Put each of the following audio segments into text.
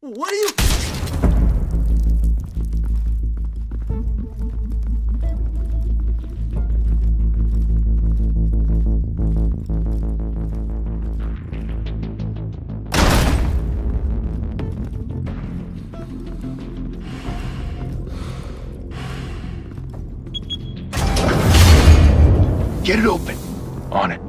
What are you... Get it open. On it.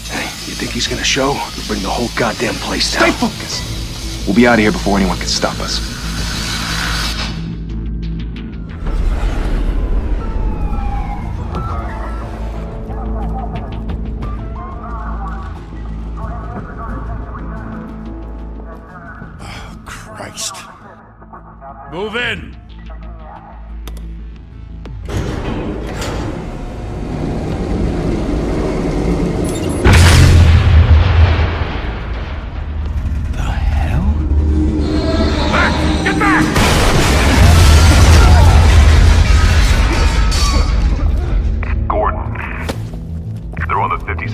Hey, you think he's gonna show? We'll bring the whole goddamn place down. Stay focused! We'll be out of here before anyone can stop us. Oh, Christ. Move in!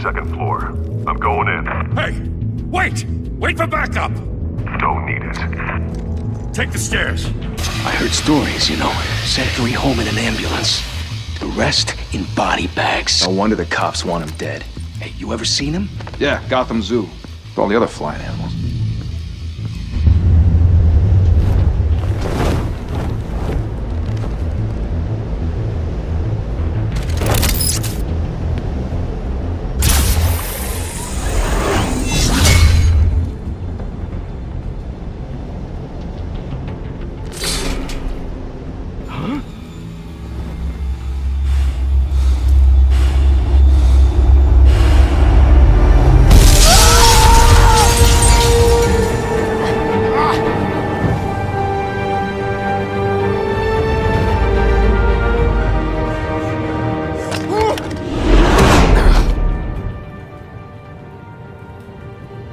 Second floor. I'm going in. Hey! Wait! Wait for backup! Don't need it. Take the stairs. I heard stories, you know. Sent 3 home in an ambulance. The rest in body bags. No wonder the cops want him dead. Hey, you ever seen him? Yeah, Gotham Zoo. With all the other flying animals.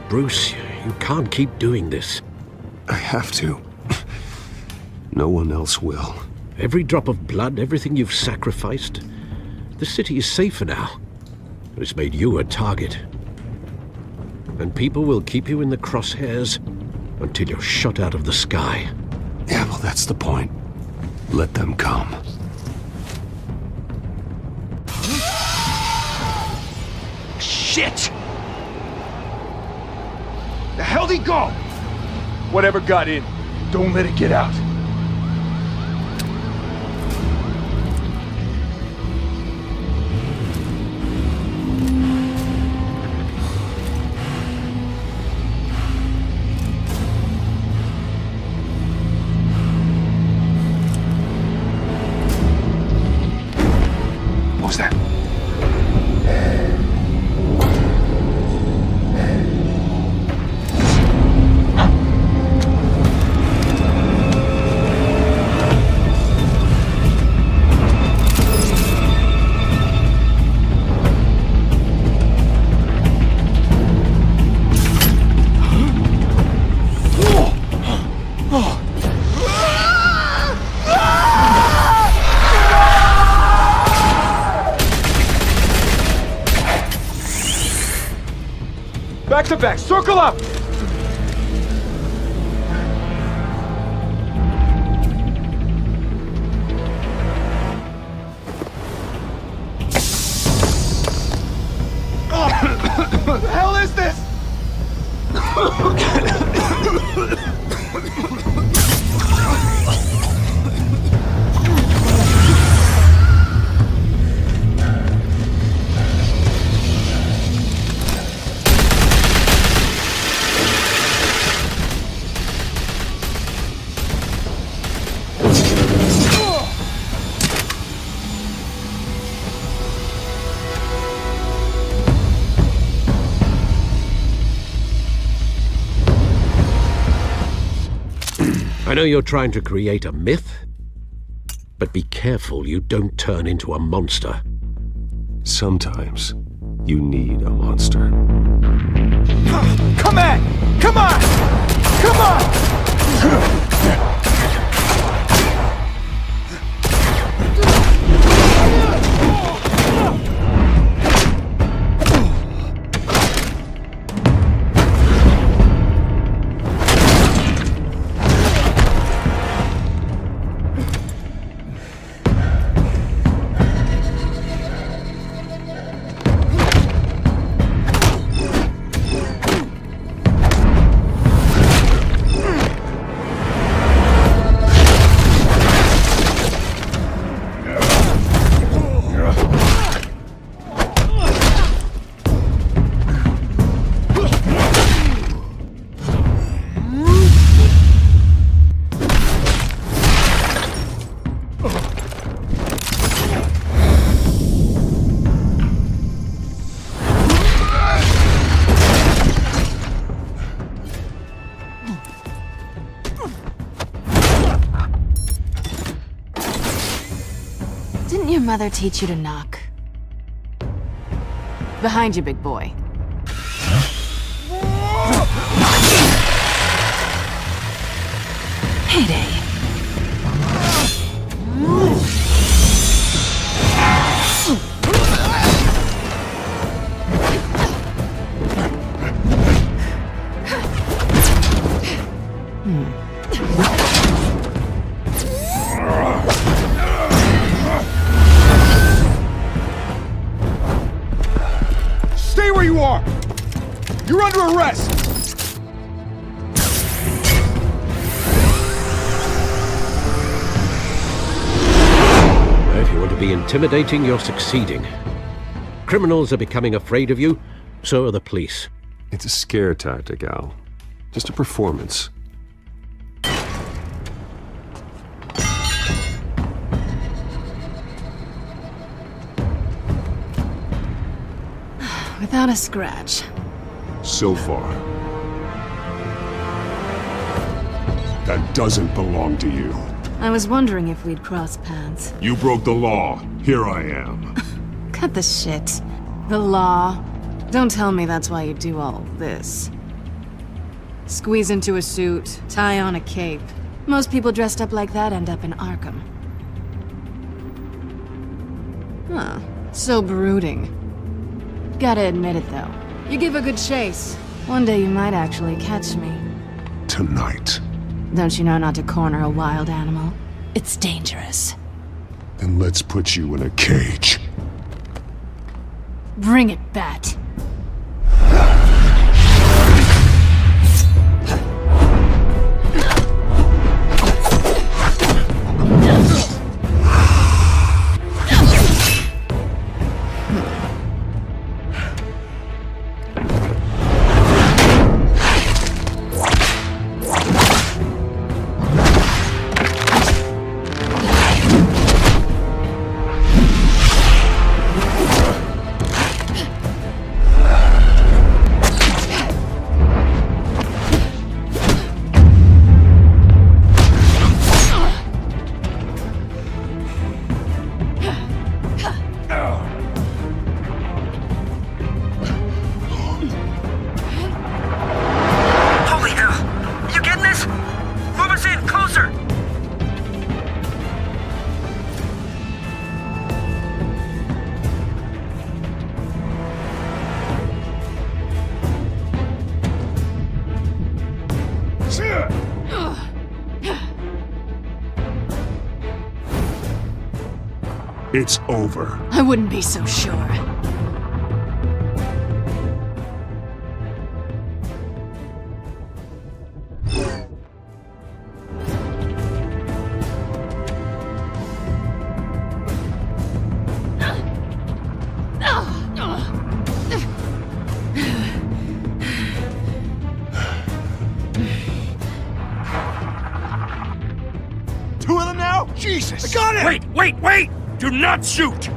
Bruce, you can't keep doing this. I have to. No one else will. Every drop of blood, everything you've sacrificed. The city is safer now. But it's made you a target. And people will keep you in the crosshairs until you're shot out of the sky. Yeah, well, that's the point. Let them come. Shit! The hell'd he go? Whatever got in, don't let it get out. What was that? Back to back, circle up! What the hell is this? I know you're trying to create a myth, but be careful you don't turn into a monster. Sometimes you need a monster. Come on! Come on! Come on! mother teach you to knock? Behind you, big boy. Payday. Stay where you are! You're under arrest! If you want to be intimidating, you're succeeding. Criminals are becoming afraid of you, so are the police. It's a scare tactic, Al. Just a performance. Without a scratch. So far. That doesn't belong to you. I was wondering if we'd cross paths. You broke the law. Here I am. Cut the shit. The law. Don't tell me that's why you do all this. Squeeze into a suit, tie on a cape. Most people dressed up like that end up in Arkham. Huh. So brooding. Gotta admit it, though. You give a good chase. One day you might actually catch me. Tonight. Don't you know not to corner a wild animal? It's dangerous. Then let's put you in a cage. Bring it, Bat. It's over. I wouldn't be so sure. Two of them now? Jesus! I got it! Wait! Do not shoot!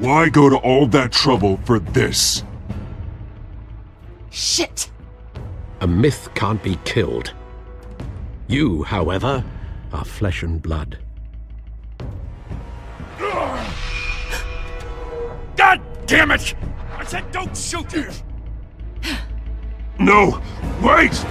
Why go to all that trouble for this? Shit! A myth can't be killed. You, however, are flesh and blood. God damn it! I said don't shoot you! No! Wait!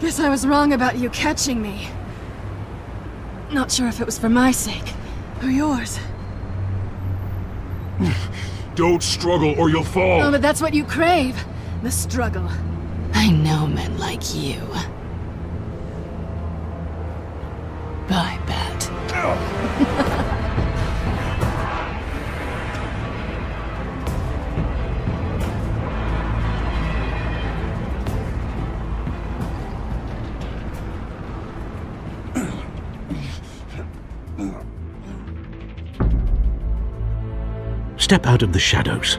Guess I was wrong about you catching me. Not sure if it was for my sake, or yours. Don't struggle or you'll fall. Oh, but that's what you crave. The struggle. I know men like you. Bye, Bat. Step out of the shadows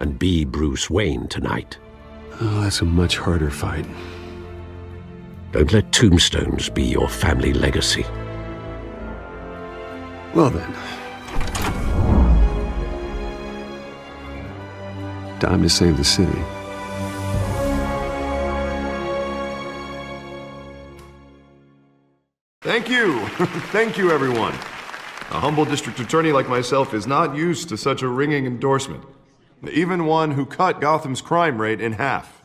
and be Bruce Wayne tonight. Oh, that's a much harder fight. Don't let tombstones be your family legacy. Well then. Time to save the city. Thank you. Thank you, everyone. A humble district attorney like myself is not used to such a ringing endorsement. Even one who cut Gotham's crime rate in half.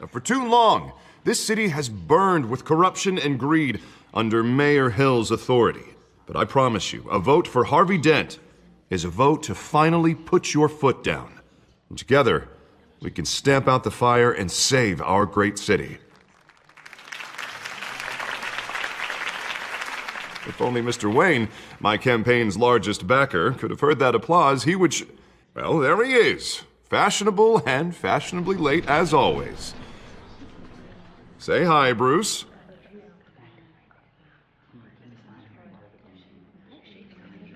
For too long, this city has burned with corruption and greed under Mayor Hill's authority. But I promise you, a vote for Harvey Dent is a vote to finally put your foot down. And together, we can stamp out the fire and save our great city. If only Mr. Wayne, my campaign's largest backer, could have heard that applause, he would well, there he is. Fashionable and fashionably late as always. Say hi, Bruce.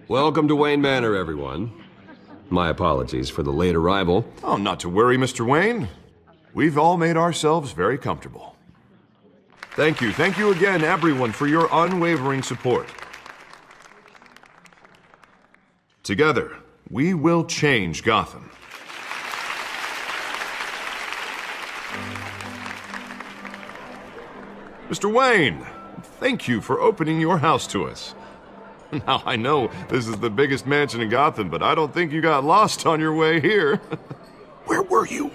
Welcome to Wayne Manor, everyone. My apologies for the late arrival. Oh, not to worry, Mr. Wayne. We've all made ourselves very comfortable. Thank you again, everyone, for your unwavering support. Together, we will change Gotham. Mr. Wayne, thank you for opening your house to us. Now, I know this is the biggest mansion in Gotham, but I don't think you got lost on your way here. Where were you?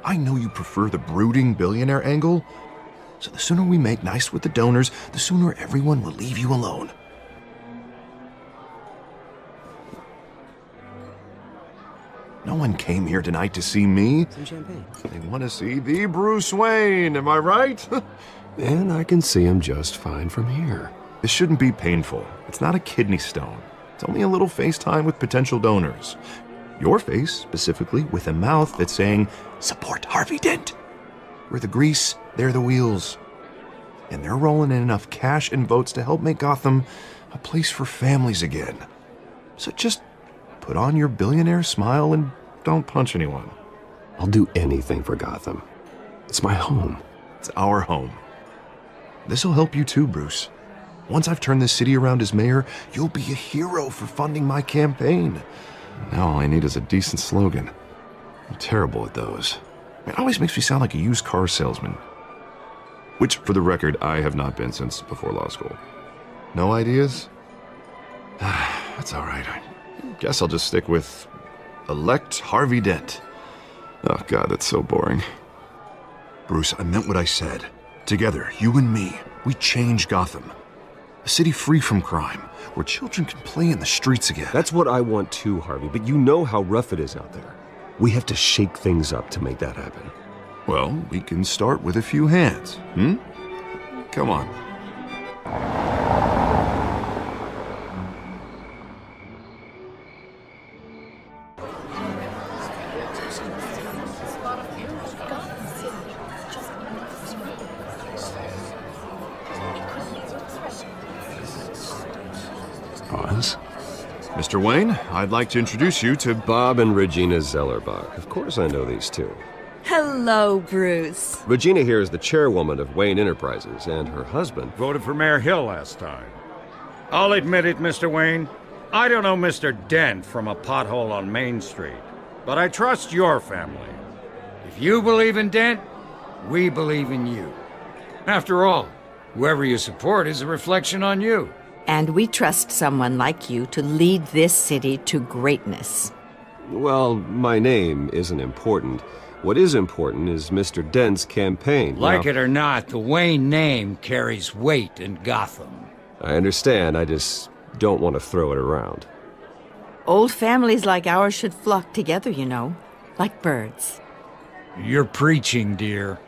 I know you prefer the brooding billionaire angle, so the sooner we make nice with the donors, the sooner everyone will leave you alone. No one came here tonight to see me. Some champagne. They want to see the Bruce Wayne, am I right? And I can see him just fine from here. This shouldn't be painful. It's not a kidney stone. It's only a little FaceTime with potential donors. Your face, specifically, with a mouth that's saying, support Harvey Dent. We're the grease, they're the wheels. And they're rolling in enough cash and votes to help make Gotham a place for families again. So just put on your billionaire smile and don't punch anyone. I'll do anything for Gotham. It's my home. It's our home. This'll help you too, Bruce. Once I've turned this city around as mayor, you'll be a hero for funding my campaign. Now all I need is a decent slogan. I'm terrible at those. It always makes me sound like a used car salesman. Which, for the record, I have not been since before law school. No ideas? That's all right. I guess I'll just stick with elect Harvey Dent. Oh, God, that's so boring. Bruce, I meant what I said. Together, you and me, we change Gotham. A city free from crime, where children can play in the streets again. That's what I want too, Harvey, but you know how rough it is out there. We have to shake things up to make that happen. Well, we can start with a few hands, Come on. Pause. Mr. Wayne, I'd like to introduce you to Bob and Regina Zellerbach. Of course I know these two. Hello, Bruce. Regina here is the chairwoman of Wayne Enterprises, and her husband... Voted for Mayor Hill last time. I'll admit it, Mr. Wayne. I don't know Mr. Dent from a pothole on Main Street, but I trust your family. If you believe in Dent, we believe in you. After all, whoever you support is a reflection on you. And we trust someone like you to lead this city to greatness. Well, my name isn't important. What is important is Mr. Dent's campaign. Like Now, it or not, the Wayne name carries weight in Gotham. I understand, I just don't want to throw it around. Old families like ours should flock together, you know, like birds. You're preaching, dear.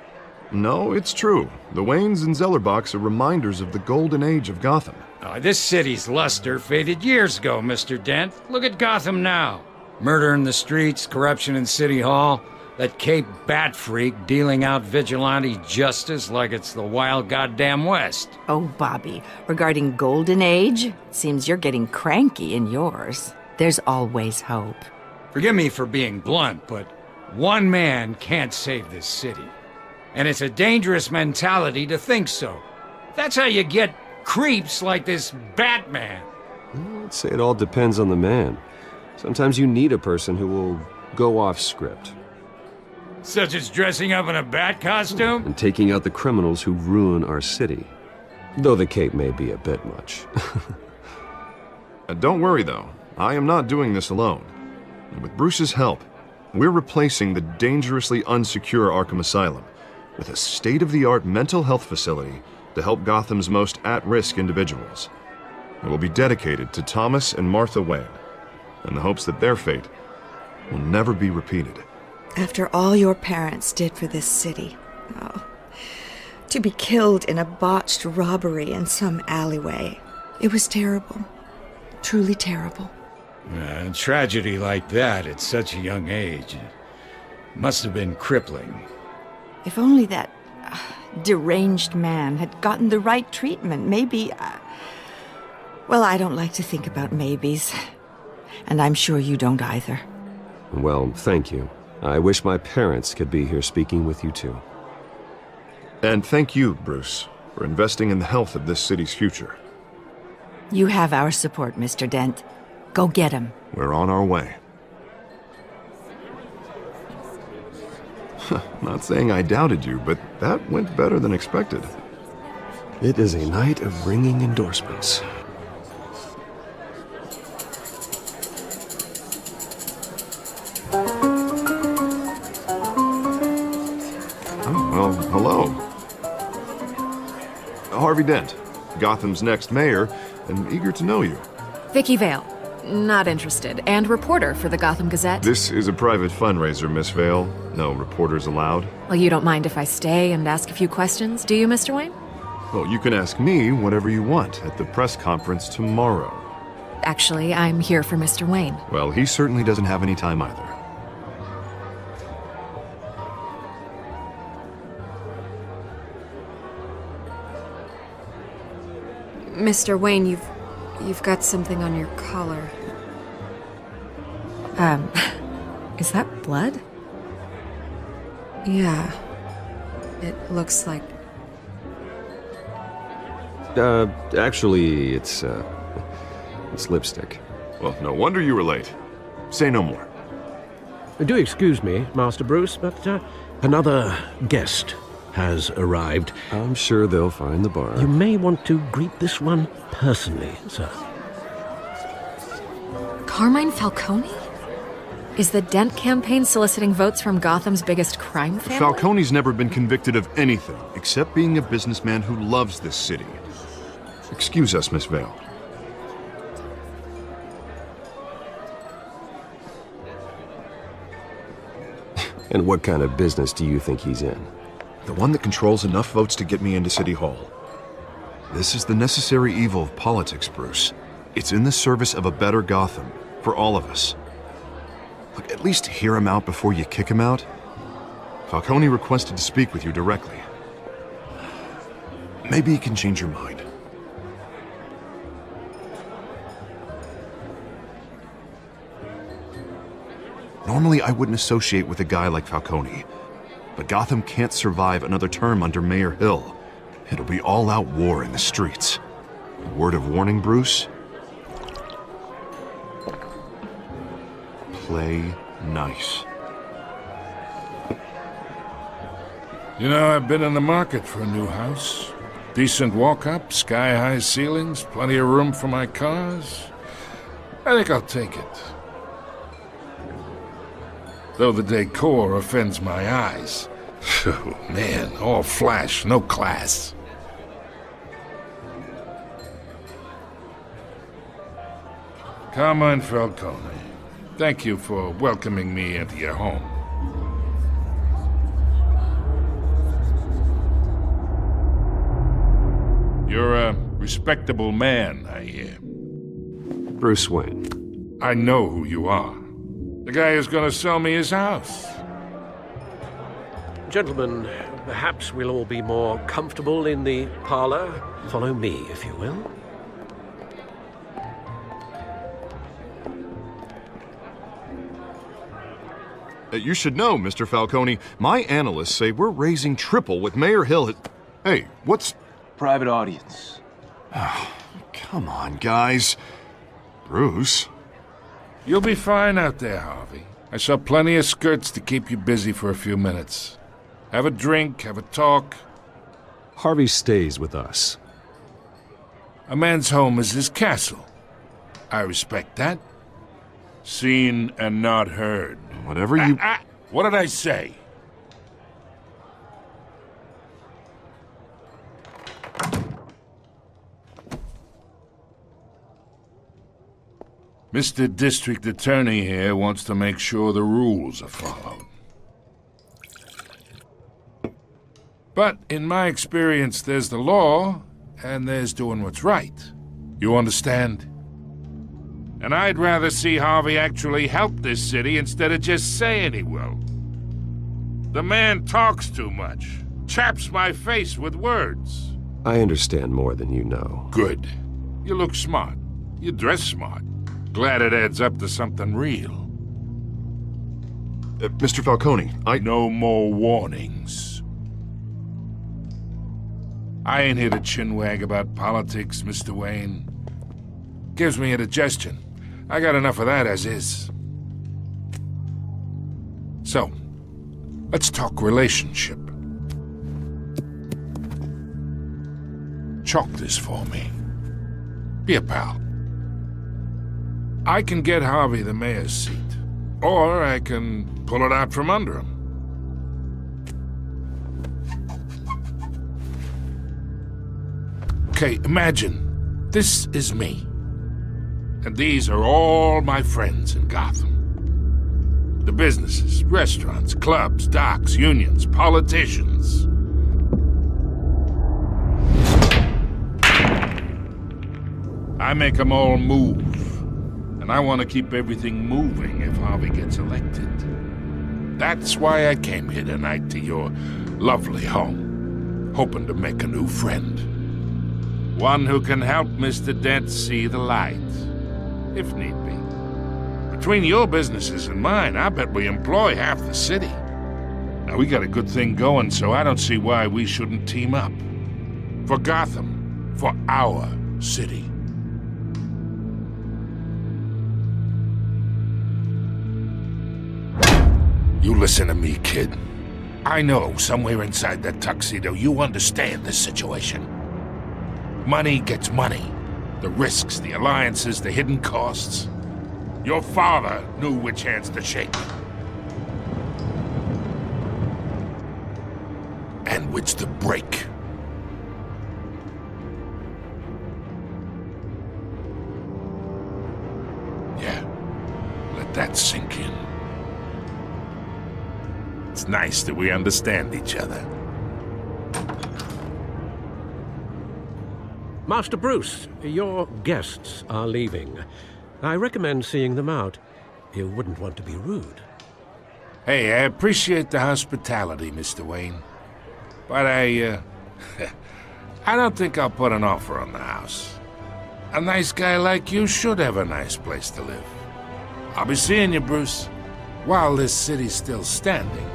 No, it's true. The Waynes and Zellerbachs are reminders of the golden age of Gotham. This city's luster faded years ago, Mr. Dent. Look at Gotham now. Murder in the streets, corruption in City Hall, that Cape Bat freak dealing out vigilante justice like it's the wild goddamn West. Oh, Bobby, regarding Golden Age, it seems you're getting cranky in yours. There's always hope. Forgive me for being blunt, but one man can't save this city. And it's a dangerous mentality to think so. That's how you get creeps like this Batman. I'd say it all depends on the man. Sometimes you need a person who will go off script. Such as dressing up in a bat costume? And taking out the criminals who ruin our city. Though the cape may be a bit much. Don't worry, though. I am not doing this alone. And with Bruce's help, we're replacing the dangerously unsecure Arkham Asylum with a state-of-the-art mental health facility to help Gotham's most at-risk individuals. It will be dedicated to Thomas and Martha Wayne, in the hopes that their fate will never be repeated. After all your parents did for this city, to be killed in a botched robbery in some alleyway, it was terrible. Truly terrible. A tragedy like that at such a young age must have been crippling. If only that deranged man had gotten the right treatment, maybe... well, I don't like to think about maybes. And I'm sure you don't either. Well, thank you. I wish my parents could be here speaking with you too. And thank you, Bruce, for investing in the health of this city's future. You have our support, Mr. Dent. Go get him. We're on our way. Not saying I doubted you, but that went better than expected. It is a night of ringing endorsements. Well, hello. Harvey Dent, Gotham's next mayor, and eager to know you. Vicky Vale. Not interested. And reporter for the Gotham Gazette. This is a private fundraiser, Miss Vale. No reporters allowed. Well, you don't mind if I stay and ask a few questions, do you, Mr. Wayne? Well, you can ask me whatever you want at the press conference tomorrow. Actually, I'm here for Mr. Wayne. Well, he certainly doesn't have any time either. Mr. Wayne, you've got something on your collar. Is that blood? Yeah. It looks like... Actually, it's lipstick. Well, no wonder you were late. Say no more. Do excuse me, Master Bruce, but another guest has arrived. I'm sure they'll find the bar. You may want to greet this one personally, sir. Carmine Falcone? Is the Dent campaign soliciting votes from Gotham's biggest crime family? Falcone's never been convicted of anything except being a businessman who loves this city. Excuse us, Miss Vale. And what kind of business do you think he's in? The one that controls enough votes to get me into City Hall. This is the necessary evil of politics, Bruce. It's in the service of a better Gotham, for all of us. Look, at least hear him out before you kick him out. Falcone requested to speak with you directly. Maybe he can change your mind. Normally, I wouldn't associate with a guy like Falcone. But Gotham can't survive another term under Mayor Hill. It'll be all-out war in the streets. A word of warning, Bruce? Play nice. You know, I've been in the market for a new house. Decent walk-up, sky-high ceilings, plenty of room for my cars. I think I'll take it. though the decor offends my eyes. Oh, man, all flash, no class. Carmine Falcone, thank you for welcoming me into your home. You're a respectable man, I hear. Bruce Wayne. I know who you are. The guy who's gonna sell me his house. Gentlemen, perhaps we'll all be more comfortable in the parlor. Follow me, if you will. You should know, Mr. Falcone, my analysts say we're raising triple with Mayor Hill. Hey, what's... Private audience. Oh, come on, guys. Bruce? You'll be fine out there, Harvey. I saw plenty of skirts to keep you busy for a few minutes. Have a drink, have a talk. Harvey stays with us. A man's home is his castle. I respect that. Seen and not heard. Whatever you... What did I say? Mr. District Attorney here wants to make sure the rules are followed. But in my experience, there's the law, and there's doing what's right. You understand? And I'd rather see Harvey actually help this city instead of just saying he will. The man talks too much, chaps my face with words. I understand more than you know. Good. You look smart. You dress smart. Glad it adds up to something real. Mr. Falcone, No more warnings. I ain't here to chinwag about politics, Mr. Wayne. Gives me indigestion. I got enough of that as is. So, let's talk relationship. Chalk this for me. Be a pal. I can get Harvey the mayor's seat, or I can pull it out from under him. Okay, imagine this is me. And these are all my friends in Gotham. The businesses, restaurants, clubs, docks, unions, politicians. I make them all move. And I want to keep everything moving if Harvey gets elected. That's why I came here tonight to your lovely home, hoping to make a new friend. One who can help Mr. Dent see the light, if need be. Between your businesses and mine, I bet we employ half the city. Now, we got a good thing going, so I don't see why we shouldn't team up. For Gotham, for our city. You listen to me, kid. I know somewhere inside that tuxedo you understand this situation. Money gets money. The risks, the alliances, the hidden costs. Your father knew which hands to shake. And which to break. Yeah, let that sink in. It's nice that we understand each other. Master Bruce, your guests are leaving. I recommend seeing them out. You wouldn't want to be rude. Hey, I appreciate the hospitality, Mr. Wayne. But I don't think I'll put an offer on the house. A nice guy like you should have a nice place to live. I'll be seeing you, Bruce, while this city's still standing.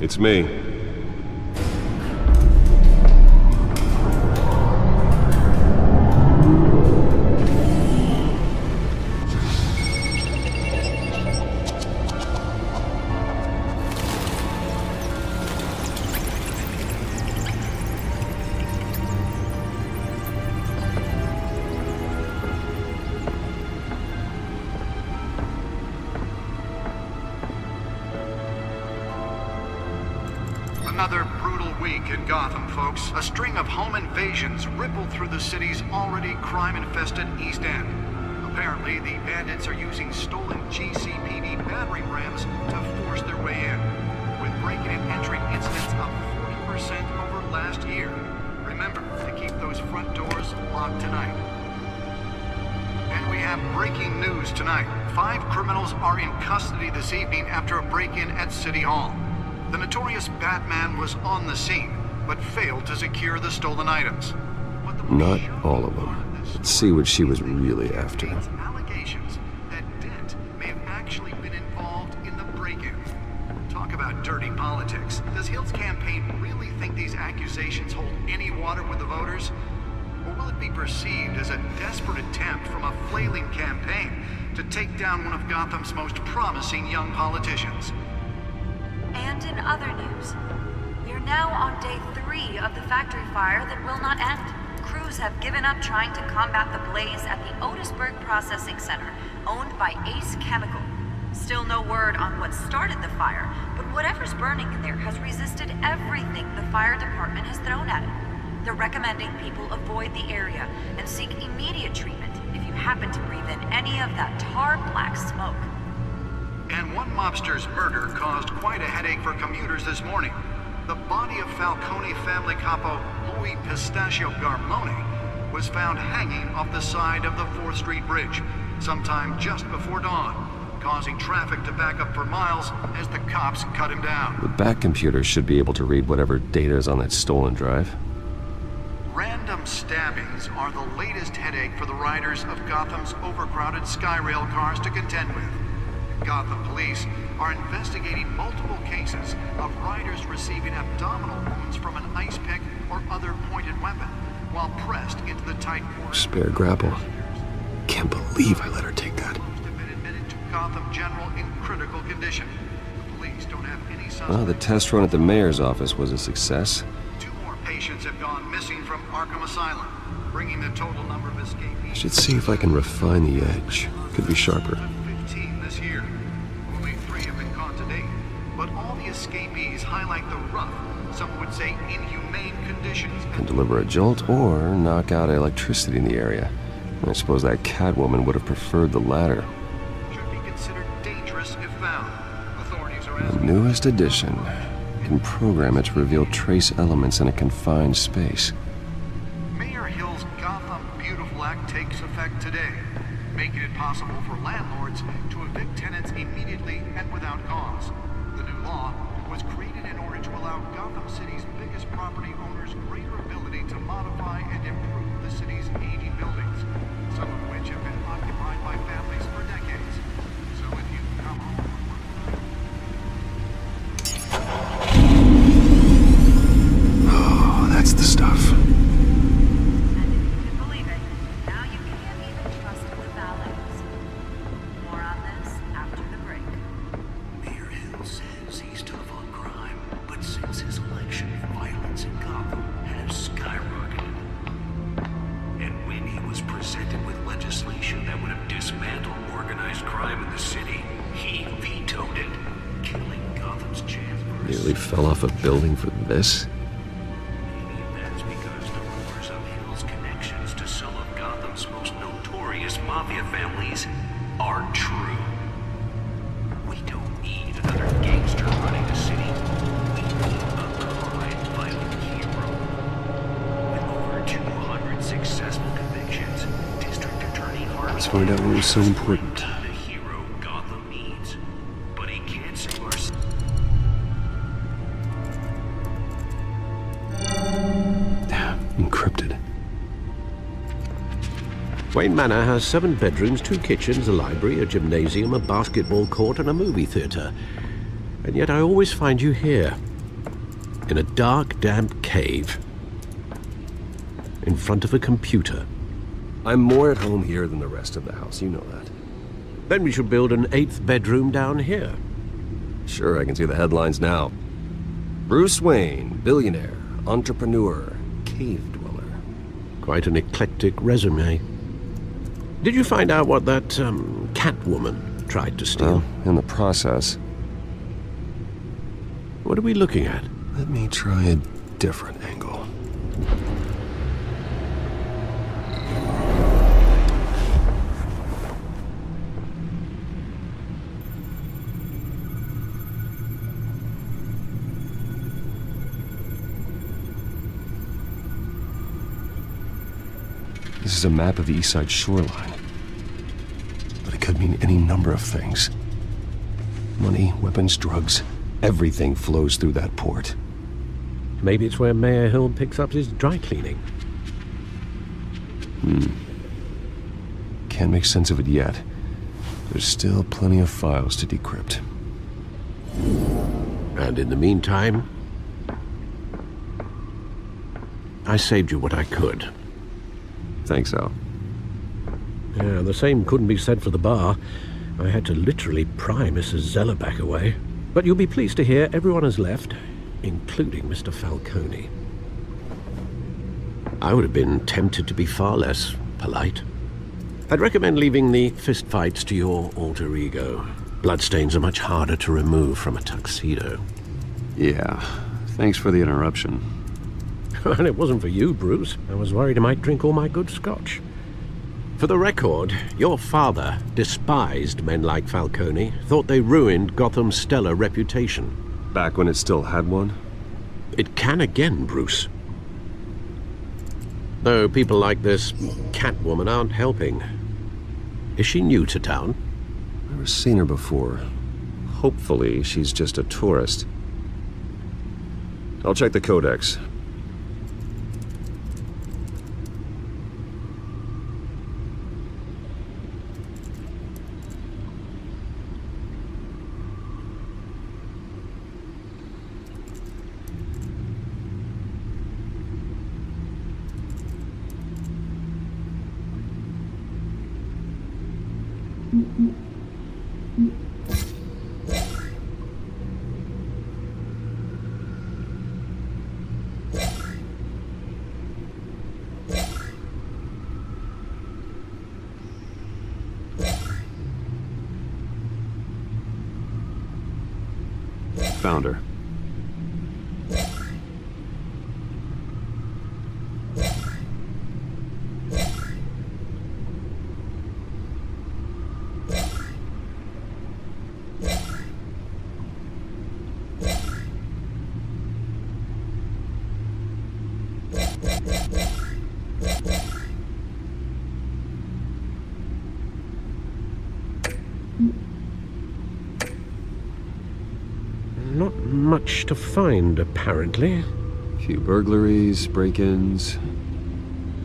It's me. Another brutal week in Gotham, folks. A string of home invasions rippled through the city's already crime-infested East End. Apparently, the bandits are using stolen GCPD battering rams to force their way in, with breaking and entering incidents up 40% over last year. Remember to keep those front doors locked tonight. And we have breaking news tonight. 5 criminals are in custody this evening after a break-in at City Hall. The notorious Batman was on the scene, but failed to secure the stolen items. Not all of them. Let's see what she was really after. Allegations that Dent may have actually been involved in the break-in. Talk about dirty politics. Does Hill's campaign really think these accusations hold any water with the voters? Or will it be perceived as a desperate attempt from a flailing campaign to take down one of Gotham's most promising young politicians? And in other news, we're now on day 3 of the factory fire that will not end. Crews have given up trying to combat the blaze at the Otisburg Processing Center, owned by Ace Chemical. Still no word on what started the fire, but whatever's burning in there has resisted everything the fire department has thrown at it. They're recommending people avoid the area and seek immediate treatment if you happen to breathe in any of that tar black smoke. And one mobster's murder caused quite a headache for commuters this morning. The body of Falcone family capo Louis Pistachio Garmone was found hanging off the side of the 4th Street Bridge sometime just before dawn, causing traffic to back up for miles as the cops cut him down. The back computer should be able to read whatever data is on that stolen drive. Random stabbings are the latest headache for the riders of Gotham's overcrowded Skyrail cars to contend with. Gotham police are investigating multiple cases of riders receiving abdominal wounds from an ice pick or other pointed weapon while pressed into the tight corners. Spare grapple. Can't believe I let her take that. Most have been admitted to Gotham General in critical condition. The police don't have any suspects. Well, the test run at the mayor's office was a success. 2 more patients have gone missing from Arkham Asylum, bringing the total number of escapees. I should see if I can refine the edge. Could be sharper. 15 this year. Only 3 have been caught to date, but all the escapees highlight the rough, some would say inhumane conditions. Can deliver a jolt or knock out electricity in the area. I suppose that Catwoman would have preferred the latter. Should be considered dangerous if found. Authorities are The newest addition can program it to reveal trace elements in a confined space. Mayor Hill's Gotham Beautiful Act takes effect today, making it possible for landlords to evict tenants immediately and without cause. The new law was created in order to allow Gotham City's biggest property owners greater ability to modify and improve the city's aging buildings, some of which have been occupied by families for decades. So if you come home... Oh, that's the stuff. Nearly fell off a building for this? Maybe that's because the rumors of Hill's connections to some of Gotham's most notorious mafia families are true. We don't need another gangster running the city. We need a crime-fighting hero. With over 200 successful convictions, District Attorney Harvey... Let's find out what was so important. ...the hero Gotham needs. But he can't save our... Encrypted. Wayne Manor has 7 bedrooms, 2 kitchens, a library, a gymnasium, a basketball court, and a movie theater. And yet I always find you here, in a dark, damp cave, in front of a computer. I'm more at home here than the rest of the house, you know that. Then we should build an 8th bedroom down here. Sure, I can see the headlines now. Bruce Wayne, billionaire, entrepreneur, cave dweller. Quite an eclectic resume. Did you find out what that, Catwoman tried to steal? Well, in the process. What are we looking at? Let me try a different angle. This is a map of the east side shoreline. But it could mean any number of things. Money, weapons, drugs, everything flows through that port. Maybe it's where Mayor Hill picks up his dry cleaning. Can't make sense of it yet. There's still plenty of files to decrypt. And in the meantime, I saved you what I could. Thanks, Al. Yeah, the same couldn't be said for the bar. I had to literally pry Mrs. Zellerback away. But you'll be pleased to hear everyone has left, including Mr. Falcone. I would have been tempted to be far less polite. I'd recommend leaving the fistfights to your alter ego. Bloodstains are much harder to remove from a tuxedo. Yeah, thanks for the interruption. And it wasn't for you, Bruce. I was worried I might drink all my good scotch. For the record, your father despised men like Falcone, thought they ruined Gotham's stellar reputation. Back when it still had one? It can again, Bruce. Though people like this Catwoman aren't helping. Is she new to town? Never seen her before. Hopefully, she's just a tourist. I'll check the codex. Found her. Not much to find, apparently. Few burglaries, break-ins.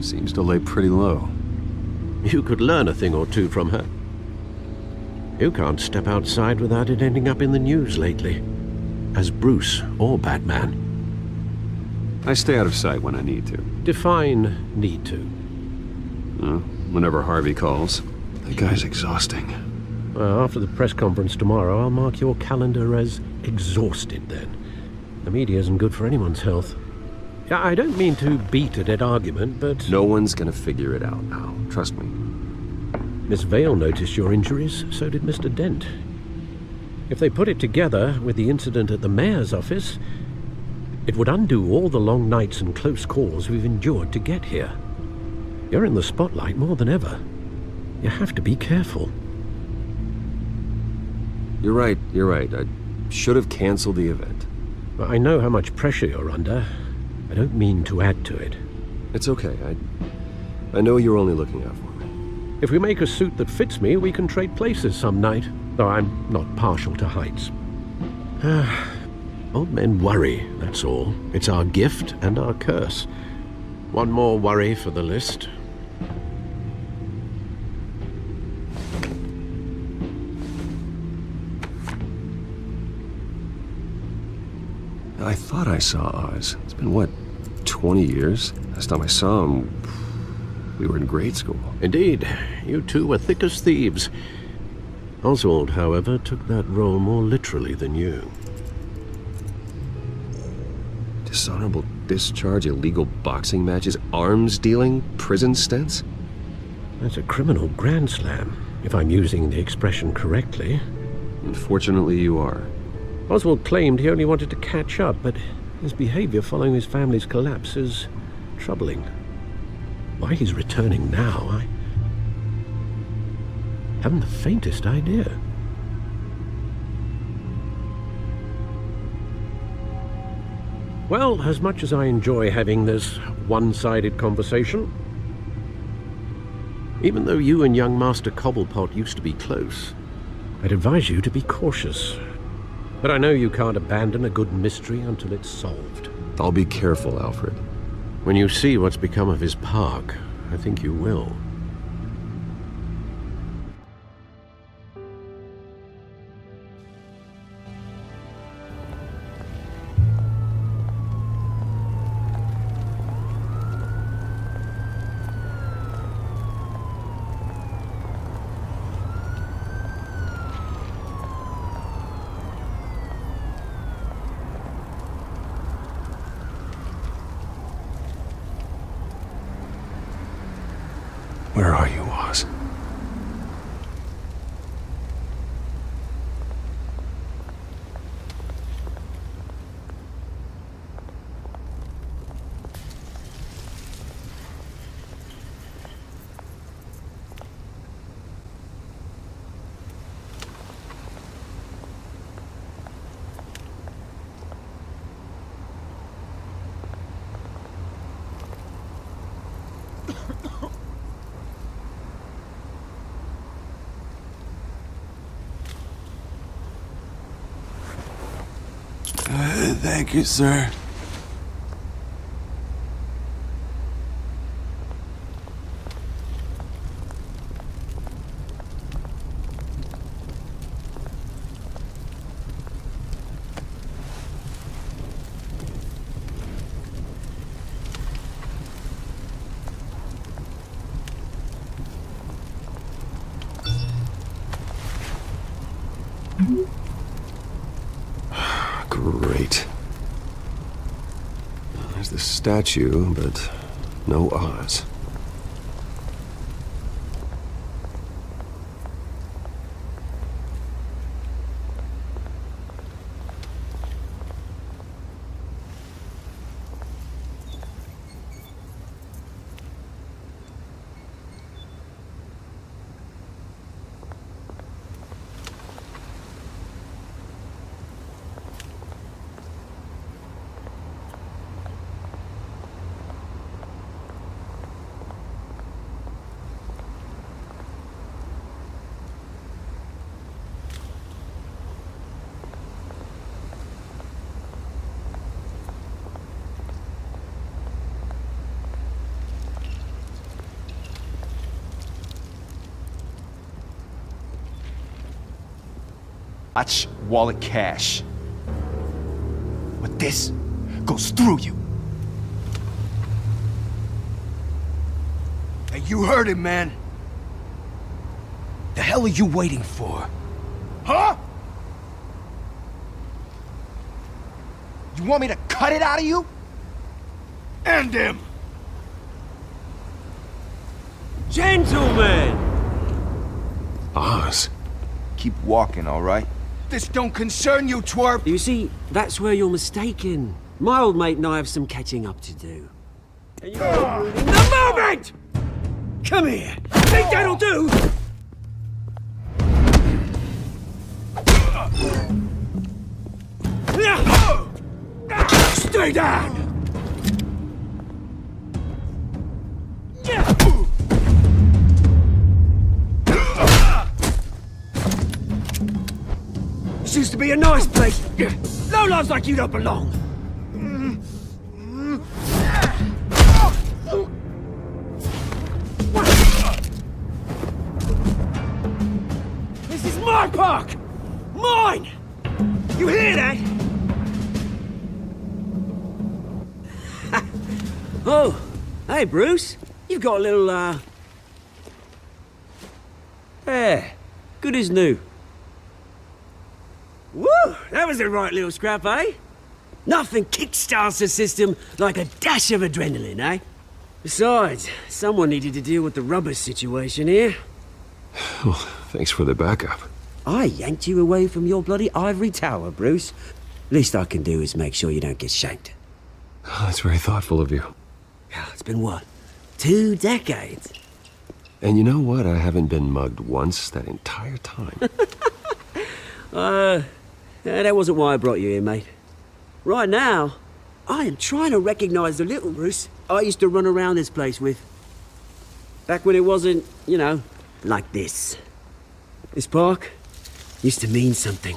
Seems to lay pretty low. You could learn a thing or two from her. You can't step outside without it ending up in the news lately. As Bruce or Batman. I stay out of sight when I need to. Define need to. Whenever Harvey calls. That guy's exhausting. Well, after the press conference tomorrow, I'll mark your calendar as exhausted then. The media isn't good for anyone's health. I don't mean to beat a dead argument, but... No one's gonna figure it out now. Trust me. Miss Vale noticed your injuries, so did Mr. Dent. If they put it together with the incident at the mayor's office, it would undo all the long nights and close calls we've endured to get here. You're in the spotlight more than ever. You have to be careful. You're right. I should have canceled the event. I know how much pressure you're under. I don't mean to add to it. It's okay. I know you're only looking out for me. If we make a suit that fits me, we can trade places some night. Though I'm not partial to heights. Old men worry, that's all. It's our gift and our curse. One more worry for the list. I thought I saw Oz. It's been, what, 20 years? Last time I saw him, we were in grade school. Indeed, you two were thick as thieves. Oswald, however, took that role more literally than you. Dishonorable discharge, illegal boxing matches, arms dealing, prison stints? That's a criminal grand slam, if I'm using the expression correctly. Unfortunately, you are. Oswald claimed he only wanted to catch up, but his behavior following his family's collapse is troubling. Why he's returning now, I haven't the faintest idea. Well, as much as I enjoy having this one-sided conversation, even though you and young Master Cobblepot used to be close, I'd advise you to be cautious. But I know you can't abandon a good mystery until it's solved. I'll be careful, Alfred. When you see what's become of his park, I think you will. Where are you, Oz? Thank you, sir. Great. There's the statue, but no Oz. Watch wallet cash. But this goes through you. Hey, you heard it, man. The hell are you waiting for? Huh? You want me to cut it out of you? End him! Gentlemen! Oz. Keep walking, all right? This don't concern you, twerp! You see, that's where you're mistaken. My old mate and I have some catching up to do. And you're ruining the moment! Come here! Think that'll do? Stay down! This used to be a nice place. Lowlifes like you don't belong. This is my park! Mine! You hear that? Oh, hey, Bruce. You've got a little, Yeah, good as new. Woo! That was a right little scrap, eh? Nothing kickstarts the system like a dash of adrenaline, eh? Besides, someone needed to deal with the rubber situation here. Well, thanks for the backup. I yanked you away from your bloody ivory tower, Bruce. Least I can do is make sure you don't get shanked. Oh, that's very thoughtful of you. Yeah, it's been what? 2 decades? And you know what? I haven't been mugged once that entire time. That wasn't why I brought you here, mate. Right now, I am trying to recognize the little Bruce I used to run around this place with. Back when it wasn't, you know, like this. This park used to mean something.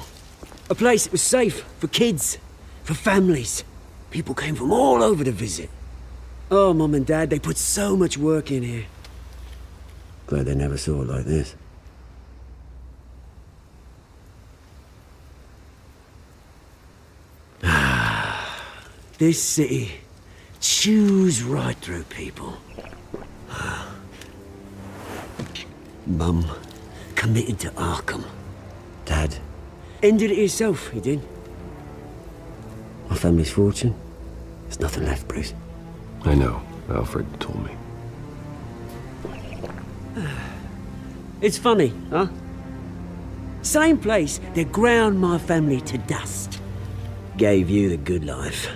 A place that was safe for kids, for families. People came from all over to visit. Oh, Mum and Dad, they put so much work in here. Glad they never saw it like this. This city chews right through people. Mum committed to Arkham. Dad ended it himself, he did. My family's fortune, there's nothing left, Bruce. I know. Alfred told me. It's funny, huh? Same place that ground my family to dust. Gave you the good life.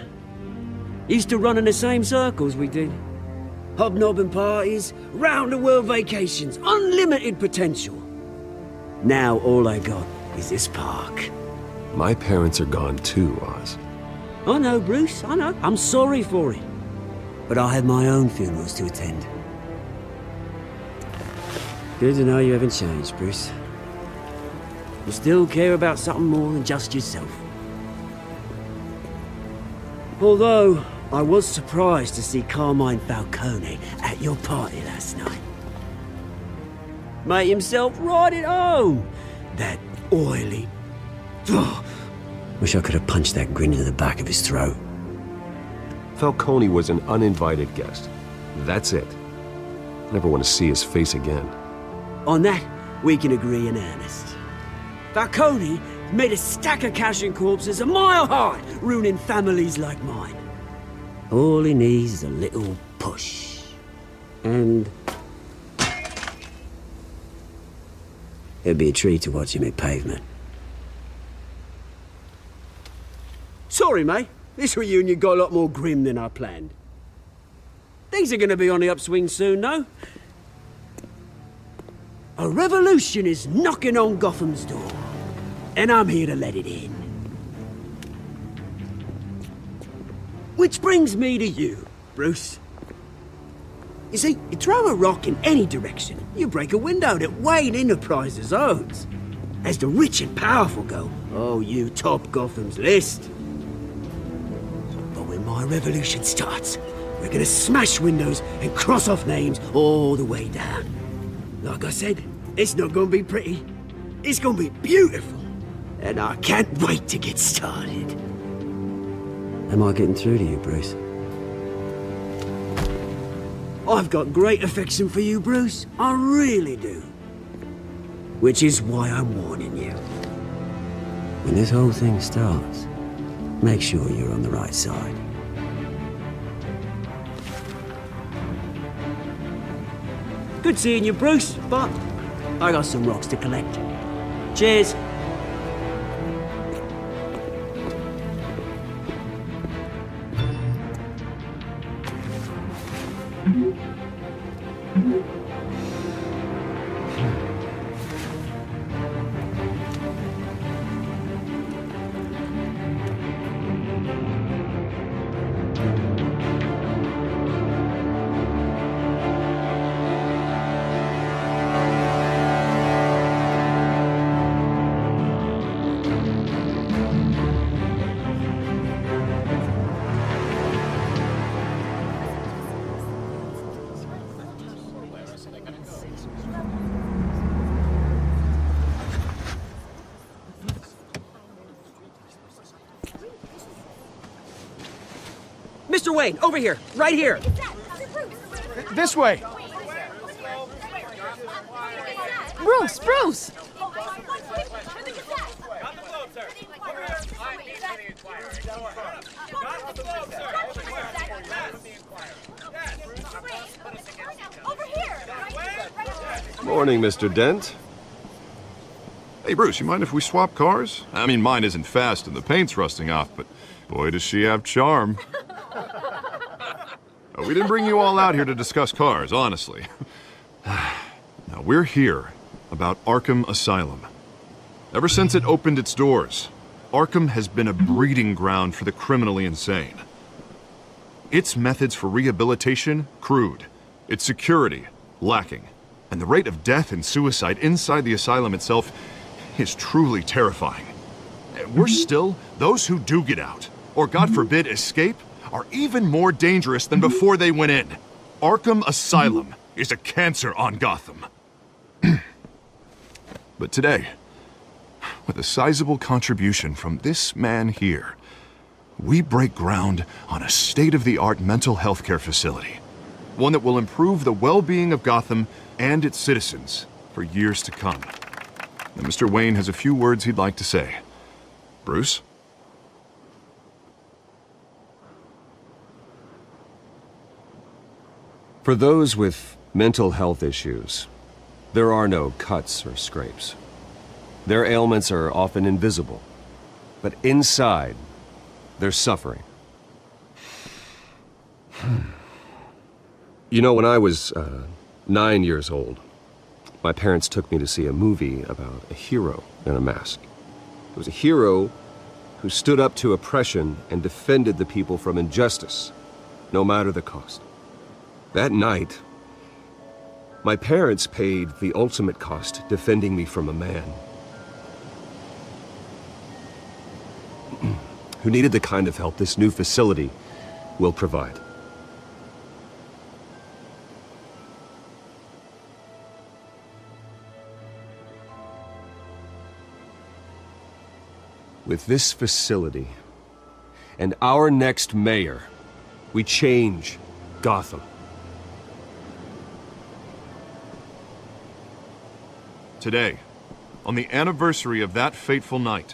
Used to run in the same circles we did. Hobnobbing parties, round-the-world vacations, unlimited potential. Now all I got is this park. My parents are gone too, Oz. I know, Bruce, I know. I'm sorry for it. But I have my own funerals to attend. Good to know you haven't changed, Bruce. You still care about something more than just yourself. Although, I was surprised to see Carmine Falcone at your party last night. Made himself right at home. That oily... Oh, wish I could have punched that grin into the back of his throat. Falcone was an uninvited guest. That's it. Never want to see his face again. On that, we can agree in earnest. Falcone made a stack of cash and corpses a mile high, ruining families like mine. All he needs is a little push. And... it'd be a treat to watch him hit pavement. Sorry, mate. This reunion got a lot more grim than I planned. Things are gonna be on the upswing soon, though. A revolution is knocking on Gotham's door. And I'm here to let it in. Which brings me to you, Bruce. You see, you throw a rock in any direction, you break a window that Wayne Enterprises owns. As the rich and powerful go, oh, you top Gotham's list. But when my revolution starts, we're gonna smash windows and cross off names all the way down. Like I said, it's not gonna be pretty. It's gonna be beautiful. And I can't wait to get started. Am I getting through to you, Bruce? I've got great affection for you, Bruce. I really do. Which is why I'm warning you. When this whole thing starts, make sure you're on the right side. Good seeing you, Bruce, but I got some rocks to collect. Cheers. Mr. Wayne, over here, right here. This way! Bruce! Morning, Mr. Dent. Hey, Bruce, you mind if we swap cars? I mean, mine isn't fast and the paint's rusting off, but boy, does she have charm. We didn't bring you all out here to discuss cars, honestly. Now, we're here about Arkham Asylum. Ever since it opened its doors, Arkham has been a breeding ground for the criminally insane. Its methods for rehabilitation, crude. Its security, lacking. And the rate of death and suicide inside the asylum itself is truly terrifying. Worse still, those who do get out, or God forbid escape, are even more dangerous than before they went in. Arkham Asylum is a cancer on Gotham. But today, with a sizable contribution from this man here, we break ground on a state-of-the-art mental health care facility. One that will improve the well-being of Gotham and its citizens for years to come. Now, Mr. Wayne has a few words he'd like to say. Bruce? For those with mental health issues, there are no cuts or scrapes. Their ailments are often invisible, but inside, they're suffering. You know, when I was 9 years old, my parents took me to see a movie about a hero in a mask. It was a hero who stood up to oppression and defended the people from injustice, no matter the cost. That night, my parents paid the ultimate cost defending me from a man who needed the kind of help this new facility will provide. With this facility and our next mayor, we change Gotham. Today, on the anniversary of that fateful night,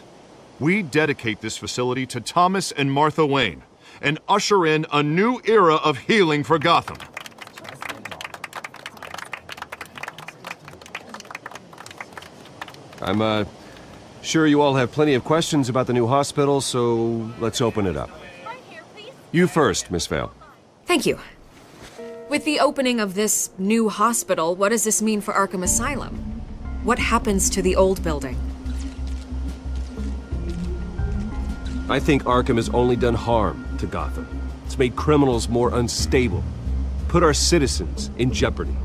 we dedicate this facility to Thomas and Martha Wayne and usher in a new era of healing for Gotham. I'm sure you all have plenty of questions about the new hospital, so let's open it up. You first, Miss Vale. Thank you. With the opening of this new hospital, what does this mean for Arkham Asylum? What happens to the old building? I think Arkham has only done harm to Gotham. It's made criminals more unstable, put our citizens in jeopardy.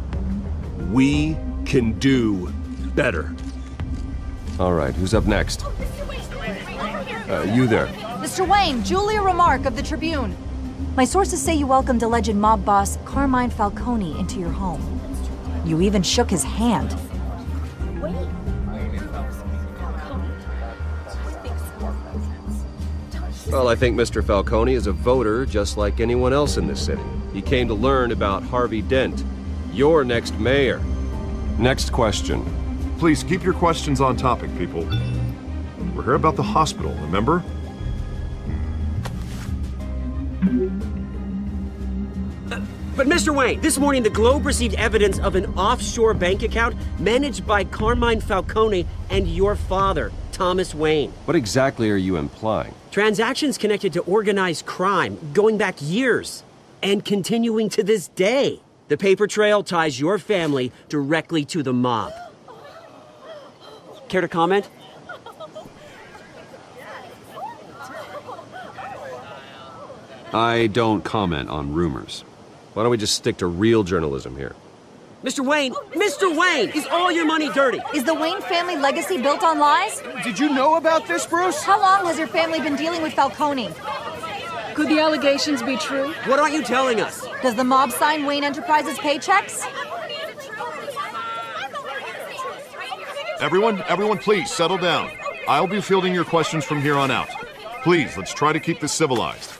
We can do better. All right, who's up next? You there. Mr. Wayne, Julia Remark of the Tribune. My sources say you welcomed alleged mob boss Carmine Falcone into your home. You even shook his hand. Well, I think Mr. Falcone is a voter just like anyone else in this city. He came to learn about Harvey Dent, your next mayor. Next question. Please keep your questions on topic, people. We're here about the hospital, remember? But Mr. Wayne, this morning the Globe received evidence of an offshore bank account managed by Carmine Falcone and your father, Thomas Wayne. What exactly are you implying? Transactions connected to organized crime going back years and continuing to this day. The paper trail ties your family directly to the mob. Care to comment? I don't comment on rumors. Why don't we just stick to real journalism here? Mr. Wayne, is all your money dirty? Is the Wayne family legacy built on lies? Did you know about this, Bruce? How long has your family been dealing with Falcone? Could the allegations be true? What aren't you telling us? Does the mob sign Wayne Enterprises paychecks? Everyone, please settle down. I'll be fielding your questions from here on out. Please, let's try to keep this civilized.